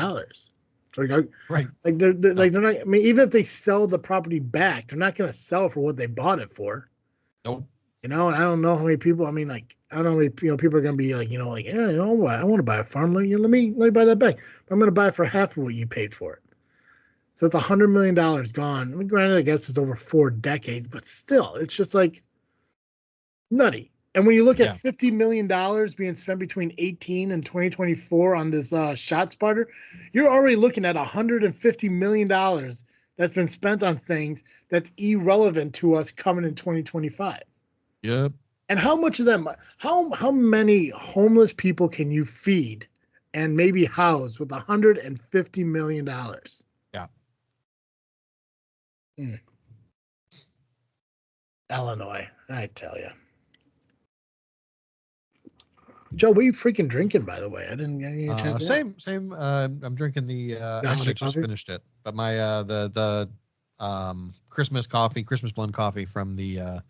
So, right. Like they're not, I mean, even if they sell the property back, they're not going to sell for what they bought it for. Nope. And I don't know how many people, I mean, like, I don't know how many, people are going to be like, like, yeah, what? I want to buy a farm. Let me buy that back. But I'm going to buy it for half of what you paid for it. So it's $100 million gone. I mean, granted, I guess it's over 4 decades, but still, it's just like nutty. And when you look at $50 million being spent between 18 and 2024 on this Shotspotter, you're already looking at $150 million that's been spent on things that's irrelevant to us coming in 2025. Yep. And how much of that? How many homeless people can you feed and maybe house with $150 million? Yeah. Illinois, I tell you. Joe, what are you freaking drinking, by the way? I didn't get any chance. Same. I'm drinking the actually just finished it, but my the Christmas blend coffee from the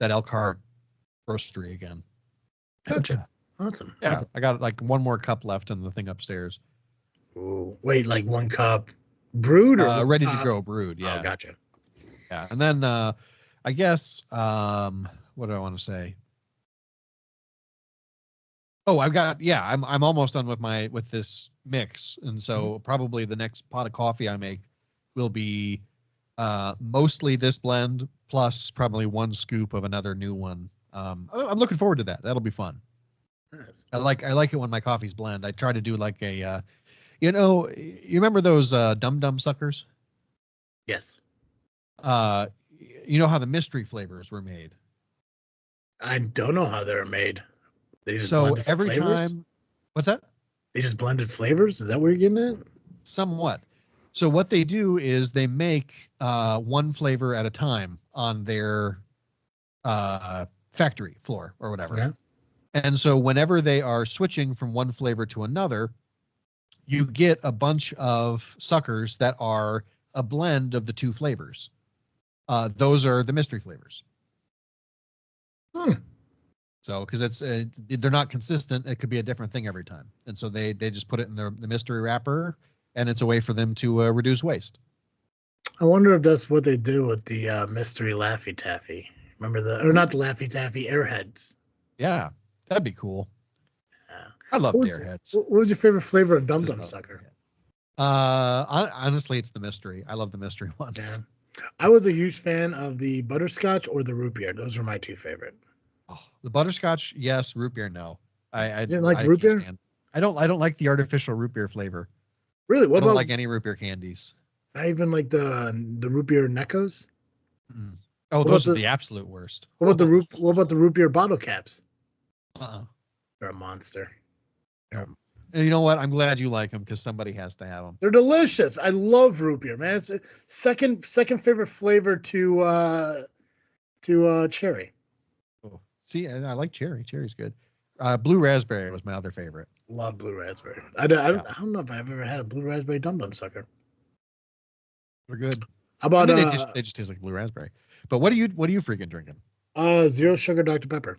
that Elkhart roastery again. Gotcha. Awesome. Yeah, awesome. I got like one more cup left in the thing upstairs. Ooh, wait, like 1 cup brewed or ready to go brewed? Yeah. Oh, gotcha. Yeah, and then I guess what do I want to say? Oh, I'm almost done with this mix, and so probably the next pot of coffee I make will be mostly this blend plus probably 1 scoop of another new one. I'm looking forward to that. That'll be fun. Nice. I like it when my coffees blend. I try to do like a, you remember those Dum Dum suckers? Yes. You know how the mystery flavors were made. I don't know how they're made. They just So blended every flavors. time, what's that? They just blended flavors. Is that what you're getting at? Somewhat. So what they do is they make one flavor at a time on their factory floor or whatever. Okay. And so whenever they are switching from one flavor to another, you get a bunch of suckers that are a blend of the two flavors. Those are the mystery flavors. Hmm. So because it's they're not consistent, it could be a different thing every time, and so they just put it in the mystery wrapper, and it's a way for them to reduce waste. I wonder if that's what they do with the mystery Laffy Taffy. Remember or not the Laffy Taffy, Airheads. Yeah, that'd be cool. Yeah. I love What was, Airheads. what was your favorite flavor of Dum Just Dum love Sucker? honestly, it's the mystery. I love the mystery Yeah. ones. I was a huge fan of the butterscotch or the root beer. Those were my two favorite. Oh, the butterscotch, yes. Root beer, no. I You didn't like the root can't beer? stand. I don't like the artificial root beer flavor. Really? I What don't about like any root beer candies. I even like the root beer Neckos? Mm. Oh, What those about are the the absolute worst. what about the root beer bottle caps? Uh-uh. They're a monster. No. And you know what? I'm glad you like them because somebody has to have them. They're delicious. I love root beer, man. It's a second favorite flavor to cherry. Oh. See, I like cherry. Cherry's good. Blue raspberry was my other favorite. Love blue raspberry. Yeah. I don't know if I've ever had a blue raspberry dum dum sucker. They're good. How about they just taste like blue raspberry. But what are you freaking drinking? zero sugar Dr. Pepper?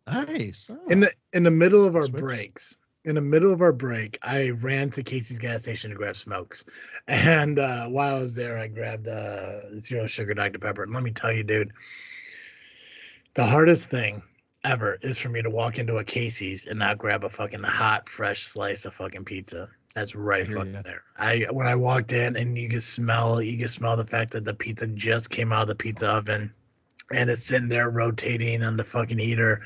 Nice. Oh, In the middle of our switch. breaks. In the middle of our break, I ran to Casey's gas station to grab smokes. And while I was there, I grabbed zero sugar Dr. Pepper. And let me tell you, dude, the hardest thing ever is for me to walk into a Casey's and not grab a fucking hot, fresh slice of fucking pizza. That's I right hear fucking ya. there. When I walked in and you can smell the fact that the pizza just came out of the pizza oven and it's sitting there rotating on the fucking heater.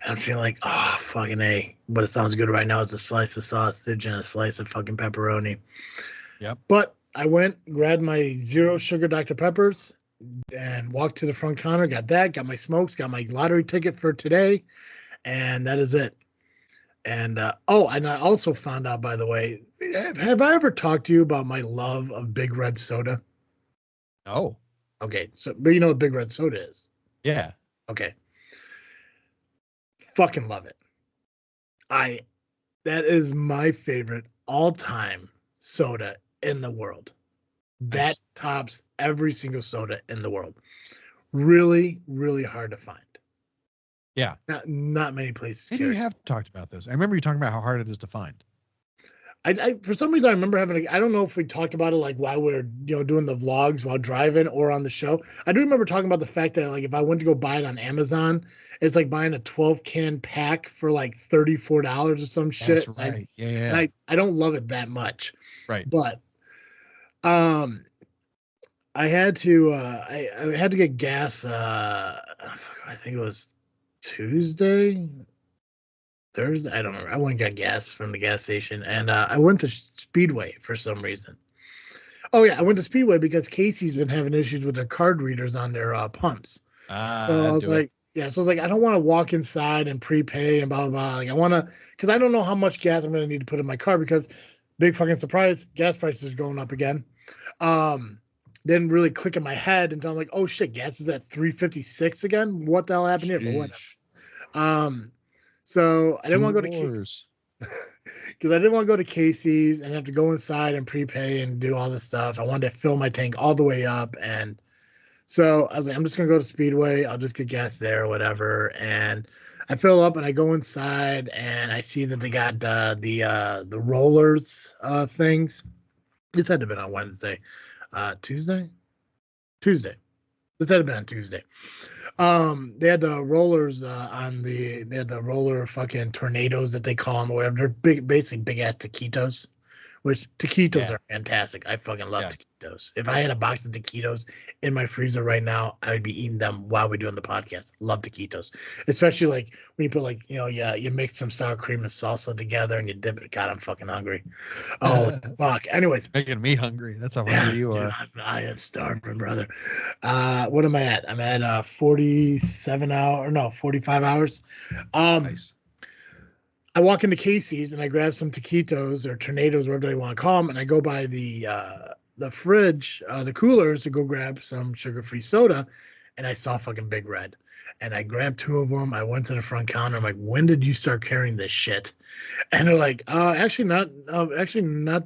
And I'm feeling like, oh, fucking A. But it sounds good right now is a slice of sausage and a slice of fucking pepperoni. Yep. But I went, grabbed my zero sugar Dr. Peppers, and walked to the front counter, got my smokes, got my lottery ticket for today, and that is it. And and I also found out, by the way, have I ever talked to you about my love of Big Red Soda? Oh, Okay, so but you know what Big Red Soda is? yeah. Okay, fucking love it. That is my favorite all-time soda in the world. That Nice. tops every single soda in the world. Really, really hard to find. Yeah. Not many places Maybe carry we it. have talked about this. I remember you talking about how hard it is to find. I for some reason I remember I don't know if we talked about it like while we are doing the vlogs while driving or on the show. I do remember talking about the fact that like if I went to go buy it on Amazon, it's like buying a 12 can pack for like $34 or some shit. That's right. Yeah. I don't love it that much. Right. But um I had to I had to get gas I think it was Tuesday, Thursday. I don't remember. I went and got gas from the gas station, and I went to Speedway for some reason. Oh yeah, I went to Speedway because Casey's been having issues with their card readers on their pumps. So I I'd was do it. like, yeah. So I was like, I don't want to walk inside and prepay and blah blah blah. Like I want to, because I don't know how much gas I'm going to need to put in my car because big fucking surprise, gas prices are going up again. Didn't really click in my head until I'm like, oh shit, gas is at 356 again. What the hell happened here? But whatever. Sheesh. So I didn't Two want to go to wars. because I didn't want to go to Casey's and have to go inside and prepay and do all this stuff. I wanted to fill my tank all the way up, and so I was like, I'm just gonna go to Speedway. I'll just get gas there or whatever. And I fill up and I go inside and I see that they got the rollers things. This had to have been on Wednesday, Tuesday. This had to have been on Tuesday. They had the rollers they had the roller fucking tornadoes that they call them or whatever. They're big, basically big ass taquitos which taquitos Yeah. are fantastic. I fucking love Yeah. taquitos. If I had a box of taquitos in my freezer right now, I would be eating them while we're doing the podcast. Love taquitos, especially like when you put like, you mix some sour cream and salsa together and you dip it. God, I'm fucking hungry. Oh, fuck. Anyways. Making me hungry. That's how Yeah, hungry you dude, are. I am starving, brother. What am I at? I'm at 45 hours. Nice. I walk into Casey's and I grab some taquitos or tornadoes, whatever they want to call them, and I go by the fridge, the coolers to go grab some sugar-free soda, and I saw fucking Big Red, and I grabbed two of them. I went to the front counter. I'm like, when did you start carrying this shit? And they're like, actually not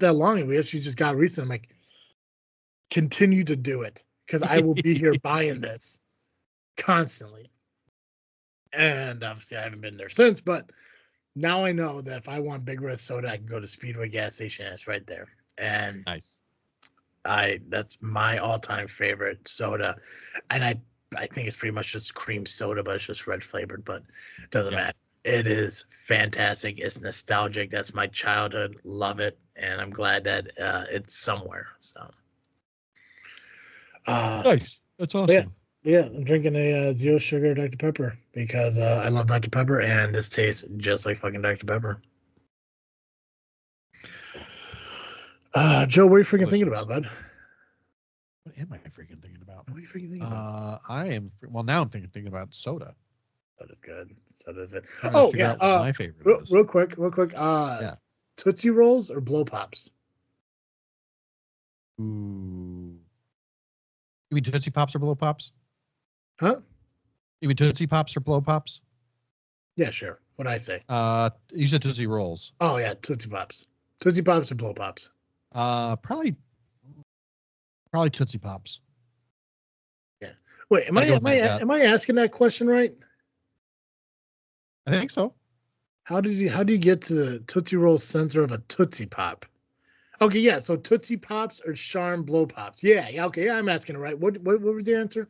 that long. We actually just got recent. I'm like, continue to do it because I will be here buying this constantly. And obviously, I haven't been there since, but now I know that if I want Big Red soda, I can go to Speedway gas station. And it's right there, and Nice. that's my all-time favorite soda, and I think it's pretty much just cream soda, but it's just red flavored. But it doesn't matter. It is fantastic. It's nostalgic. That's my childhood. Love it, and I'm glad that it's somewhere. So. Nice. That's awesome. Yeah, I'm drinking a zero sugar Dr. Pepper because I love Dr. Pepper and this tastes just like fucking Dr. Pepper. Joe, what are you freaking thinking about, bud? What am I freaking thinking about? What are you freaking thinking about? Now I'm thinking about soda. Soda's good. Soda's good. Oh yeah. My favorite is. Real quick. Yeah. Tootsie Rolls or Blow Pops? Ooh. You mean Tootsie Pops or Blow Pops? Huh? You mean Tootsie Pops or Blow Pops? Yeah, sure. What'd I say? You said Tootsie Rolls. Oh yeah, Tootsie Pops. Tootsie Pops or Blow Pops? Probably Tootsie Pops. Yeah. Wait, am I asking that question right? I think so. How do you get to the Tootsie Roll center of a Tootsie Pop? Okay, yeah. So Tootsie Pops or Charm Blow Pops? Yeah. Okay. Yeah, I'm asking it right. What was your answer?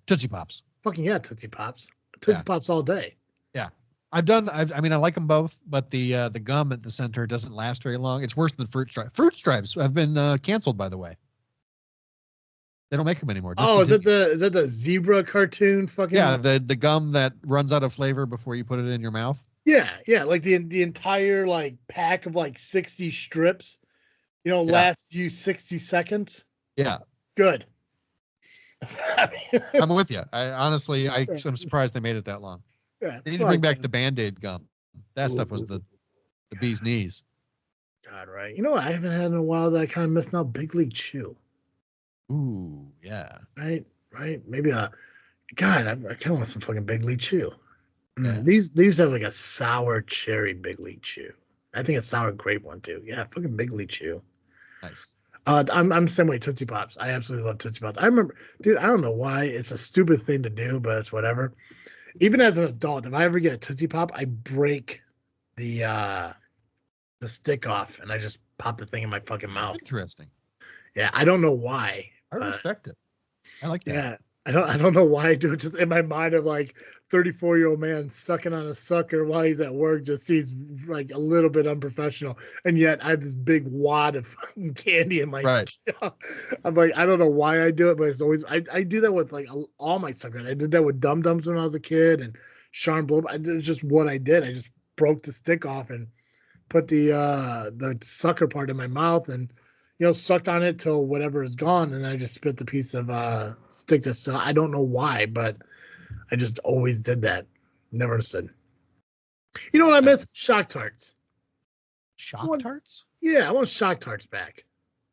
Tootsie Pops. Fucking yeah, Tootsie Pops. Tootsie Pops all day. Yeah. I like them both, but the gum at the center doesn't last very long. It's worse than Fruit Stripes. Fruit Stripes have been canceled, by the way. They don't make them anymore. Oh, is that the zebra cartoon? Fucking yeah, the gum that runs out of flavor before you put it in your mouth. Yeah, like the entire like pack of like 60 strips, lasts you 60 seconds. Yeah, good. I'm with you. I'm surprised they made it that long. Yeah, they need to bring back the Band-Aid gum. That stuff was the bee's knees. God, right? You know what I haven't had in a while that I kind of miss now? Big League Chew. Ooh, yeah. Right. Maybe God, I kind of want some fucking Big League Chew. Yeah. These have like a sour cherry Big League Chew. I think a sour grape one too. Yeah, fucking Big League Chew. Nice. I'm the same way. Tootsie Pops. I absolutely love Tootsie Pops. I remember, dude. I don't know why it's a stupid thing to do, but it's whatever. Even as an adult, if I ever get a Tootsie Pop, I break the stick off and I just pop the thing in my fucking mouth. Interesting. Yeah, I don't know why. I respect it. I like that. Yeah, I don't know why I do it. Just in my mind of like 34-year-old man sucking on a sucker while he's at work just seems like a little bit unprofessional. And yet I have this big wad of fucking candy in my jaw. I'm like, I don't know why I do it, but it's always I do that with like all my suckers. I did that with Dum Dums when I was a kid and Sean Blow. It's just what I did. I just broke the stick off and put the sucker part in my mouth and sucked on it till whatever is gone, and I just spit the piece of stick that's still. I don't know why, but I just always did that. Never understood. You know what I miss? Shock Tarts. Tarts? Yeah, I want Shock Tarts back.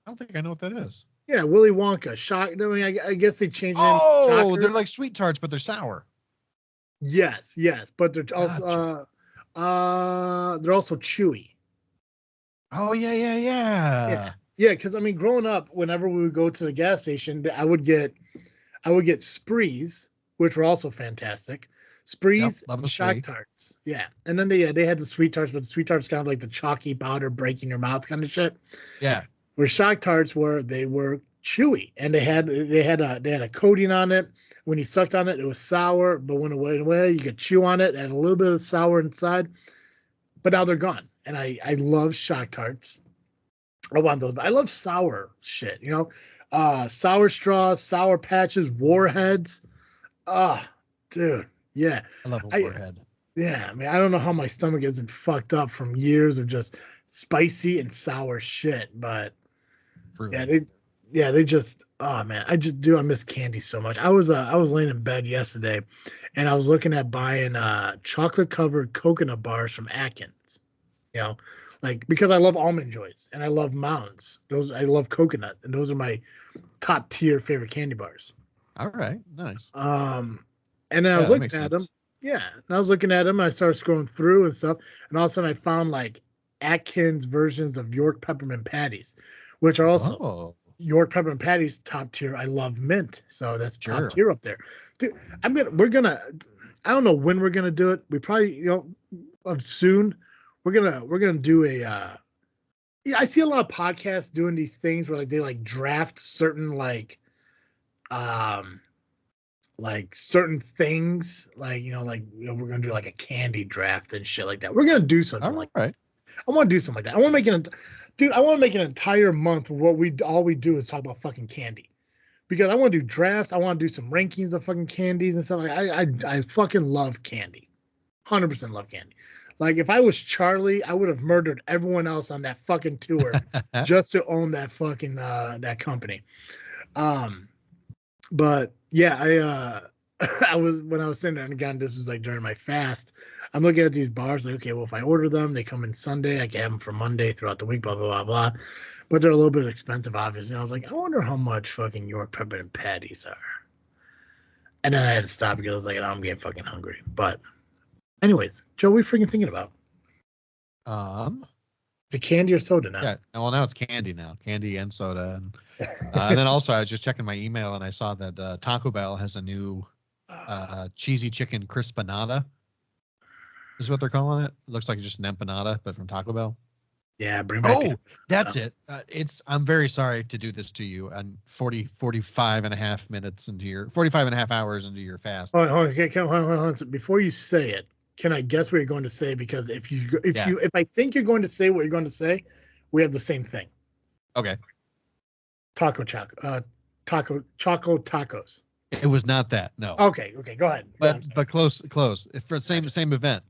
I don't think I know what that is. Yeah, Willy Wonka. Shock. I mean, I guess they changed. Oh, they're like sweet tarts, but they're sour. Yes, but they're also they're also chewy. Oh yeah. Yeah, because I mean, growing up, whenever we would go to the gas station, I would get Sprees, which were also fantastic. Sprees, Shock Tarts. Yeah, and then they had the sweet tarts, but the sweet tarts kind of like the chalky powder breaking your mouth kind of shit. Yeah, where Shock Tarts were chewy and they had a coating on it. When you sucked on it, it was sour, but when it went away, you could chew on it. It had a little bit of sour inside, but now they're gone. And I love Shock Tarts. I want those. But I love sour shit. Sour straws, sour patches, warheads. Ah, dude, yeah. I love a I warhead. Yeah, I mean, I don't know how my stomach isn't fucked up from years of just spicy and sour shit, but yeah, Fruity. they just, oh man, I miss candy so much. I was laying in bed yesterday and I was looking at buying chocolate covered coconut bars from Atkins, you know, like because I love almond joys and I love mounds. Those I love coconut and those are my top tier favorite candy bars. All right, nice. Um, and then I Yeah, was that looking makes at them. sense. Yeah, and I was looking at them. I started scrolling through and stuff, and all of a sudden I found like Atkins versions of York peppermint patties, which are also Oh, York peppermint patties top tier. I love mint, so that's top sure. tier up there. Dude, we're gonna. I don't know when we're gonna do it. We probably of soon. We're gonna do a. Yeah, I see a lot of podcasts doing these things where like they like draft certain um like certain things, like we're gonna do like a candy draft and shit like that. We're gonna do something All like right. I want to do something like that. I want to make an dude. I want to make an entire month where all we do is talk about fucking candy because I want to do drafts. I want to do some rankings of fucking candies and stuff. Like I fucking love candy. 100% love candy. Like if I was Charlie, I would have murdered everyone else on that fucking tour just to own that fucking that company. Um, but yeah, I was when I was sitting there, and again, this was like during my fast. I'm looking at these bars, like, okay, well, if I order them, they come in Sunday. I can have them for Monday throughout the week, blah blah blah blah. But they're a little bit expensive, obviously. And I was like, I wonder how much fucking York peppermint patties are. And then I had to stop because I was like, oh, I'm getting fucking hungry. But anyways, Joe, what are we freaking thinking about? Um, Is it candy or soda now? yeah. Well, now it's candy now, candy and soda, and then also I was just checking my email and I saw that Taco Bell has a new cheesy chicken crispanada. Is what they're calling it. It looks like just an empanada, but from Taco Bell. Yeah, bring back. Oh, that's it. I'm very sorry to do this to you and 45 and a half minutes into your 45 and a half hours into your fast. Hold on, okay, hold on. So before you say it, can I guess what you're going to say? Because Yeah. if I think you're going to say what you're going to say, we have the same thing. Okay. Taco choco tacos. It was not that. No. Okay, go ahead. But close. For same event.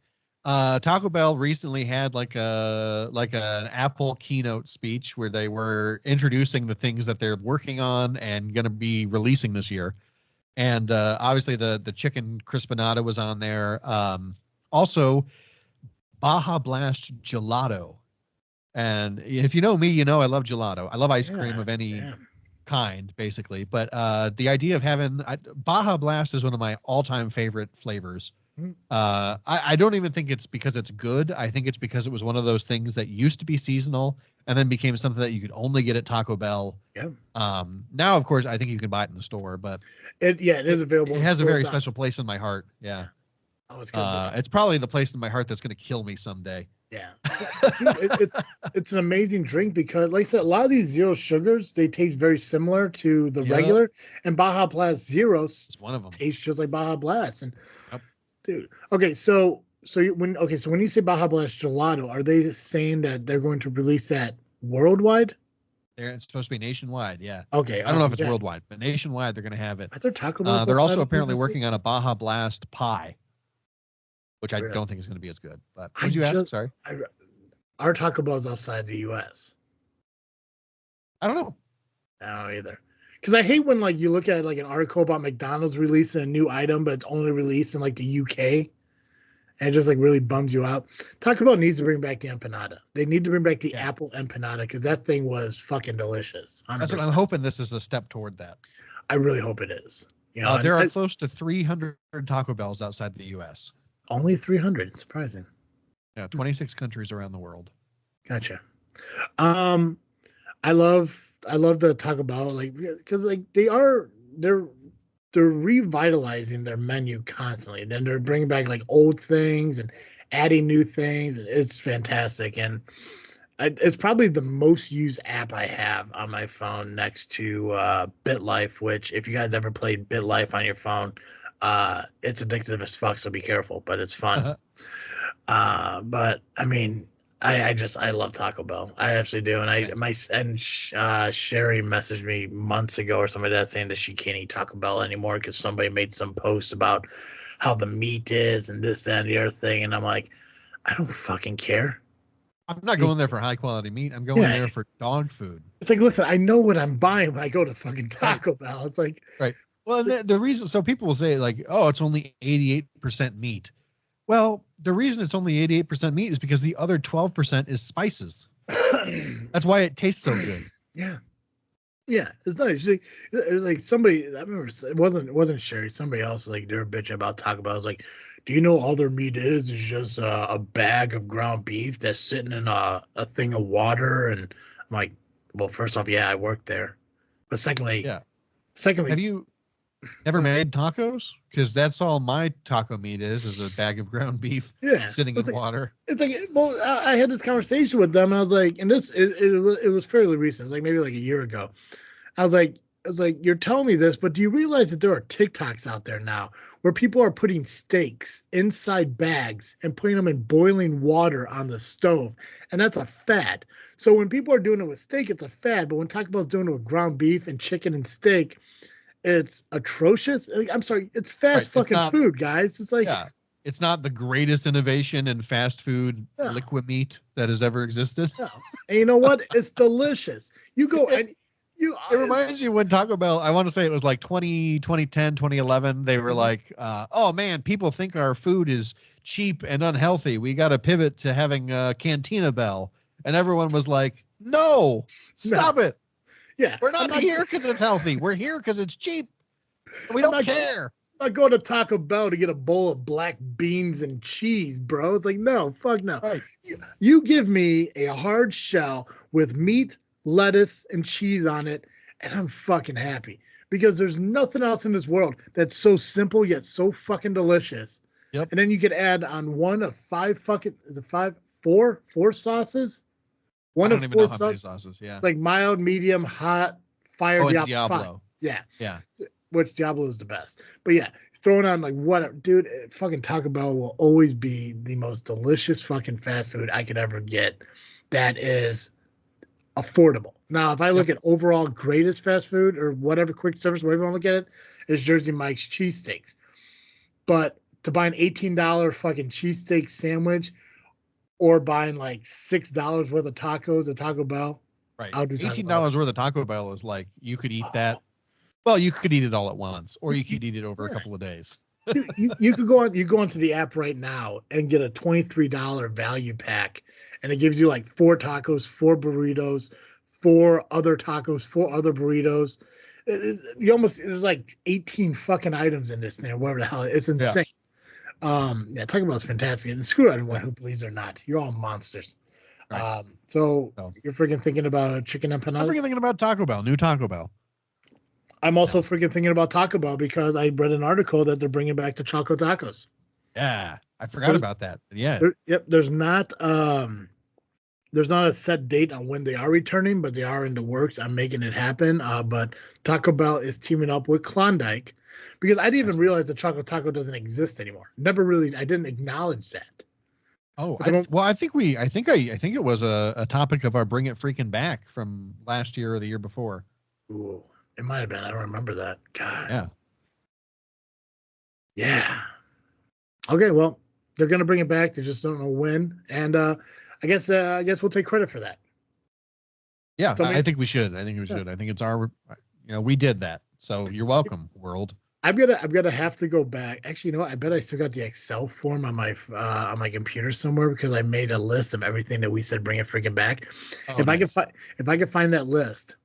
Taco Bell recently had like an Apple keynote speech where they were introducing the things that they're working on and going to be releasing this year. And obviously the chicken crispanada was on there. Also Baja Blast gelato. And if you know me, you know I love gelato. I love ice cream of any kind, basically. But the idea of having Baja Blast is one of my all-time favorite flavors. I don't even think it's because it's good. I think it's because it was one of those things that used to be seasonal and then became something that you could only get at Taco Bell. Yeah. Now, of course, I think you can buy it in the store, but it is available. It has a very special place in my heart. Yeah. Oh, it's good. It's probably the place in my heart that's going to kill me someday. Yeah. Dude, it's an amazing drink because, like I said, a lot of these zero sugars, they taste very similar to the regular, and Baja Blast Zeros It's one of them. Tastes just like Baja Blast. And dude, okay, so when you say Baja Blast Gelato, are they saying that they're going to release that worldwide? It's supposed to be nationwide. Yeah. Okay. I don't know if it's worldwide, but nationwide they're going to have it. Are there Taco Bells? They're also apparently working on a Baja Blast pie, which I don't think is going to be as good. But what did you ask? Sorry. Are Taco Bells outside the U.S.? I don't know. I don't know either. Because I hate when like you look at like an article about McDonald's releasing a new item, but it's only released in like the UK, and it just like really bums you out. Taco Bell needs to bring back the empanada. They need to bring back the apple empanada because that thing was fucking delicious. 100%. That's what I'm hoping. This is a step toward that. I really hope it is. You know, there are close to 300 Taco Bells outside the U.S. Only 300. It's surprising. Yeah, 26 countries around the world. Gotcha. I love the Taco Bell, like, because like they're revitalizing their menu constantly, and then they're bringing back like old things and adding new things, and it's fantastic. And it's probably the most used app I have on my phone next to BitLife, which if you guys ever played BitLife on your phone, it's addictive as fuck, so be careful, but it's fun. But I mean, I love Taco Bell. I actually do. And Sherry messaged me months ago or something like that saying that she can't eat Taco Bell anymore because somebody made some post about how the meat is and this, that, and the other thing. And I'm like, I don't fucking care. I'm not going there for high quality meat. I'm going there for dog food. It's like, listen, I know what I'm buying when I go to fucking Taco Bell. It's like, right. Well, and the reason, so people will say like, oh, it's only 88% meat. Well, the reason it's only 88% meat is because the other 12% is spices. That's why it tastes so good. Yeah. Yeah, it's nice. It was like somebody, I remember it wasn't Sherry, somebody else, like they were bitching about Taco Bell. I was like, do you know all their meat is just a bag of ground beef that's sitting in a thing of water? And I'm like, well, first off, yeah, I worked there. But secondly, have you ever made tacos? Because that's all my taco meat is a bag of ground beef sitting in water. It's like, well, I had this conversation with them, and I was like, and it was fairly recent. It's like maybe like a year ago. I was like, you're telling me this, but do you realize that there are TikToks out there now where people are putting steaks inside bags and putting them in boiling water on the stove? And that's a fad. So when people are doing it with steak, it's a fad. But when Taco Bell's doing it with ground beef and chicken and steak, it's atrocious. Like, I'm sorry, it's fast fucking food, guys. It's like, it's not the greatest innovation in fast food liquid meat that has ever existed. No. And you know what? It's delicious. You go and it reminds me when Taco Bell, I want to say it was like 2010, 2011. They were like, oh man, people think our food is cheap and unhealthy. We got to pivot to having Cantina Bell. And everyone was like, no, stop it. Yeah. We're not here because it's healthy. We're here because it's cheap. We don't care. I'm not going to Taco Bell to get a bowl of black beans and cheese, bro. It's like, no, fuck no. Right. You give me a hard shell with meat, lettuce, and cheese on it, and I'm fucking happy. Because there's nothing else in this world that's so simple yet so fucking delicious. Yep. And then you could add on one of four sauces? I don't even know how many sauces. Yeah. Like mild, medium, hot, fire, Diablo. Yeah. Yeah. Which Diablo is the best. But yeah, throwing on like whatever, dude, fucking Taco Bell will always be the most delicious fucking fast food I could ever get that is affordable. Now, if I look at overall greatest fast food or whatever, quick service, whatever you want to look at it, is Jersey Mike's cheesesteaks. But to buy an $18 fucking cheesesteak sandwich or buying like $6 worth of tacos at Taco Bell, right? I'll do $18 worth of Taco Bell is like you could eat that. Well, you could eat it all at once, or you could eat it over a couple of days. you could go on. You go onto the app right now and get a $23 value pack, and it gives you like 4 tacos, 4 burritos, 4 other tacos, 4 other burritos. There's like 18 fucking items in this thing, or whatever the hell. It's insane. Taco Bell is fantastic, and screw anyone who believes or not. You're all monsters. Right. So you're freaking thinking about chicken empanadas? I'm freaking thinking about Taco Bell, new Taco Bell. I'm also freaking thinking about Taco Bell because I read an article that they're bringing back the Choco Tacos. Yeah, I forgot about that. Yeah. There's not a set date on when they are returning, but they are in the works. I'm making it happen. But Taco Bell is teaming up with Klondike because I didn't even realize the Choco Taco doesn't exist anymore. I didn't acknowledge that. Oh, I think it was a topic of our Bring It Freaking Back from last year or the year before. Ooh. It might have been. I don't remember that. God. Yeah. Yeah. Okay. Well, they're gonna bring it back. They just don't know when. And I guess we'll take credit for that. Yeah, I think we should. I think it's our. We did that. So you're welcome, world. I'm gonna have to go back. Actually, you know what? I bet I still got the Excel form on my computer somewhere because I made a list of everything that we said bring it freaking back. If I can find that list.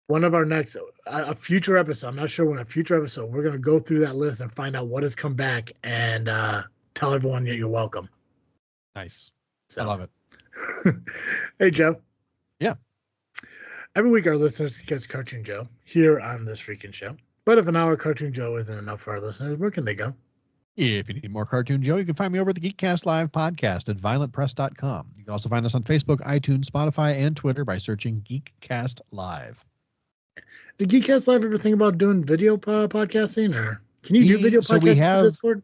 One of our next, a future episode, I'm not sure when, a future episode, we're going to go through that list and find out what has come back and tell everyone that you're welcome. Nice. So. I love it. Hey, Joe. Yeah. Every week our listeners can catch Cartoon Joe here on This Freakin Show. But if an hour Cartoon Joe isn't enough for our listeners, where can they go? If you need more Cartoon Joe, you can find me over at the Geekcast Live podcast at violentpress.com. You can also find us on Facebook, iTunes, Spotify, and Twitter by searching Geekcast Live. Did Geekcast Live ever think about doing video podcasting, or can you do video podcasting through Discord?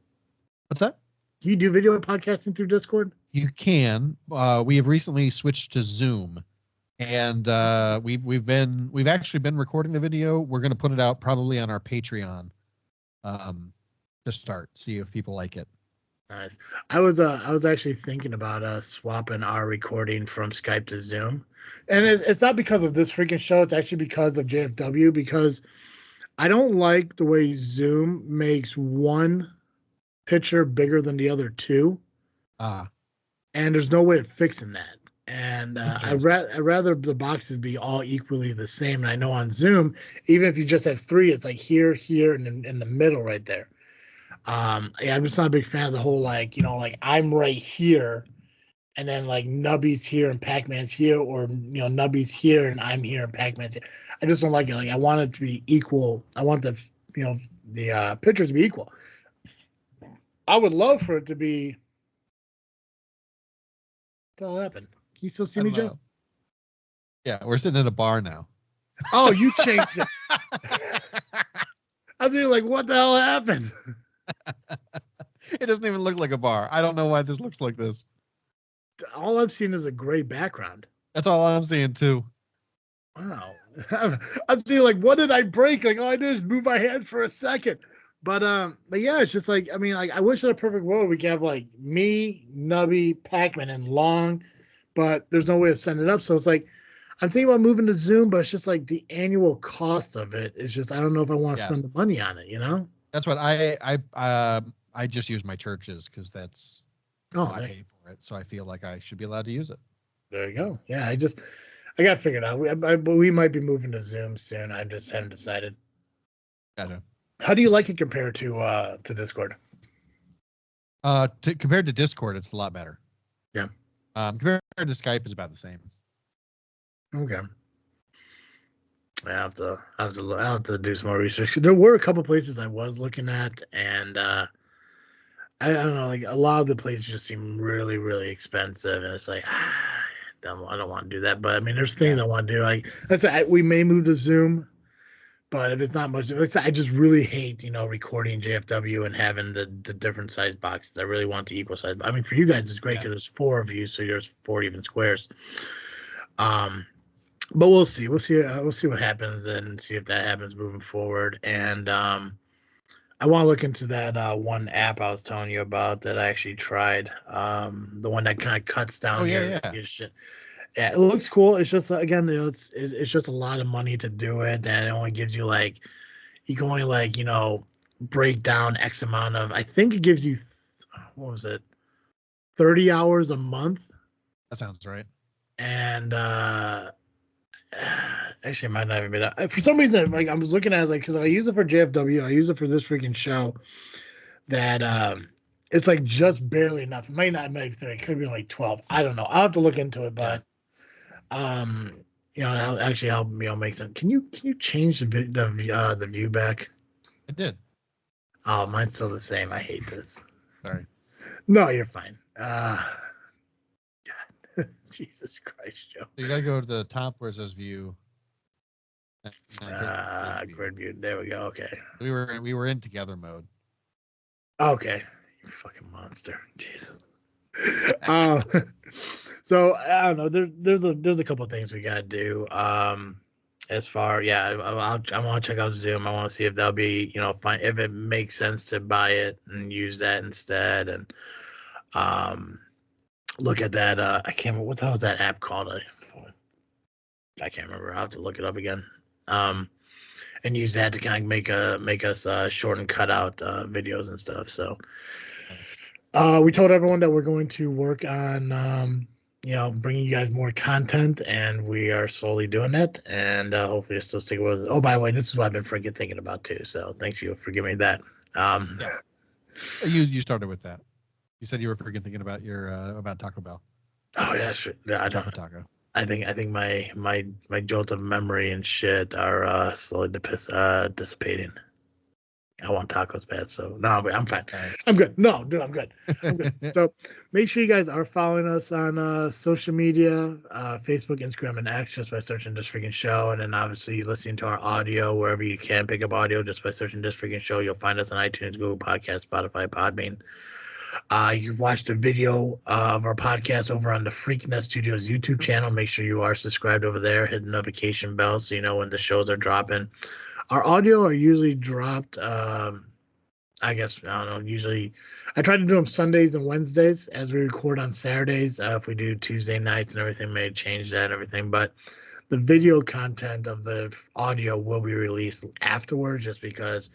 What's that? Can you do video podcasting through Discord? You can. We have recently switched to Zoom, and we've actually been recording the video. We're going to put it out probably on our Patreon to start. See if people like it. Nice. I was actually thinking about swapping our recording from Skype to Zoom, And it's not because of this freaking show. It's actually because of JFW, because I don't like the way Zoom makes one picture bigger than the other two. And there's no way of fixing that. And I'd rather the boxes be all equally the same. And I know on Zoom, even if you just have three, it's like here, here, and in the middle right there. Yeah, I'm just not a big fan of the whole, like, you know, like I'm right here, and then like Nubby's here and Pac-Man's here, or, you know, Nubby's here and I'm here and Pac-Man's here. I just don't like it. Like, I want it to be equal. I want the, you know, the pictures to be equal. I would love for it to be. What the hell happened? Can you still see me, Joe? Yeah, we're sitting in a bar now. Oh, you changed it. I'm thinking, like, what the hell happened? It doesn't even look like a bar. I don't know why this looks like this. All I've seen is a gray background. That's all I'm seeing too. Wow. I'm seeing, like, what did I break? Like, all I did is move my hand for a second. But yeah, it's just like, I mean, like, I wish in a perfect world we could have like me, Nubby, Pac-Man, and Long, but there's no way to send it up. So it's like, I'm thinking about moving to Zoom, but it's just like the annual cost of it. It's just, I don't know if I want to spend the money on it, you know? That's what I just use my churches because that's I pay for it. So I feel like I should be allowed to use it. There you go. Yeah, I got to figure it out. We might be moving to Zoom soon. I just haven't decided. Gotcha. How do you like it compared to Discord? Compared to Discord, it's a lot better. Yeah. Compared to Skype, it's about the same. Okay. I have to do some more research. There were a couple places I was looking at, and I don't know, like a lot of the places just seem really, really expensive, and it's like I don't want to do that. But I mean, there's things I want to do. Like we may move to Zoom, but if it's not much, I just really hate, you know, recording JFW and having the different size boxes. I really want the equal size. I mean, for you guys, it's great because there's 4 of you, so there's 4 even squares. But we'll see. We'll see what happens and see if that happens moving forward. And I want to look into that one app I was telling you about that I actually tried. The one that kind of cuts down your shit. Yeah, it looks cool. It's just, again, you know, it's just a lot of money to do it, and it only gives you like, you can only, like, you know, break down X amount of. I think it gives you, what was it, 30 hours a month. That sounds right. And actually, it might not even be that. For some reason, like, I was looking at it, like, because I use it for JFW, I use it for This Freakin Show. That it's like just barely enough. It might not make 30. It could be like 12. I don't know. I'll have to look into it, but. You know, that'll actually help me, you know, make sense. Can you change the view back? It did. Oh, mine's still the same. I hate this. Sorry. No, you're fine. God. Jesus Christ, Joe. So you gotta go to the top where it says view. Grid view. There we go. Okay. We were in together mode. Okay. You fucking monster. Jesus. So I don't know. There's a couple of things we gotta do. As far, I want to check out Zoom. I want to see if that'll be, you know, fine, if it makes sense to buy it and use that instead, and look at that. I can't remember what the hell is that app called. I can't remember. I'll have to look it up again. And use that to kind of make us short and cut out videos and stuff. So. We told everyone that we're going to work on, you know, bringing you guys more content, and we are slowly doing that. And hopefully, you'll still stick with it. Oh, by the way, this is what I've been freaking thinking about too. So thanks you for giving me that. You started with that. You said you were freaking thinking about your about Taco Bell. Oh yeah, sure. Yeah, Taco. I think my jolt of memory and shit are slowly dissipating. I want tacos bad, so no, I'm fine. I'm good. No, dude, I'm good. So make sure you guys are following us on social media, Facebook, Instagram, and X, just by searching This Freakin Show. And then obviously listening to our audio wherever you can pick up audio just by searching This Freakin Show. You'll find us on iTunes, Google Podcasts, Spotify, Podbean. You watch the video of our podcast over on the Freaknet Studios YouTube channel. Make sure you are subscribed over there. Hit the notification bell so you know when the shows are dropping. Our audio are usually dropped. I guess I don't know. Usually, I try to do them Sundays and Wednesdays as we record on Saturdays. If we do Tuesday nights and everything, may change that and everything. But the video content of the audio will be released afterwards, just because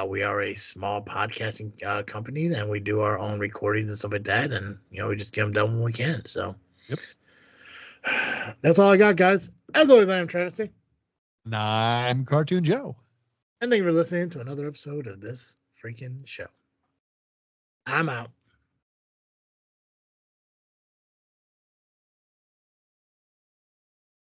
we are a small podcasting company and we do our own recordings and stuff like that, and we just get them done when we can. So, Yep. That's all I got, guys. As always, I am Travis, and And I'm Cartoon Joe. thank you for listening to another episode of This Freakin' Show. I'm out.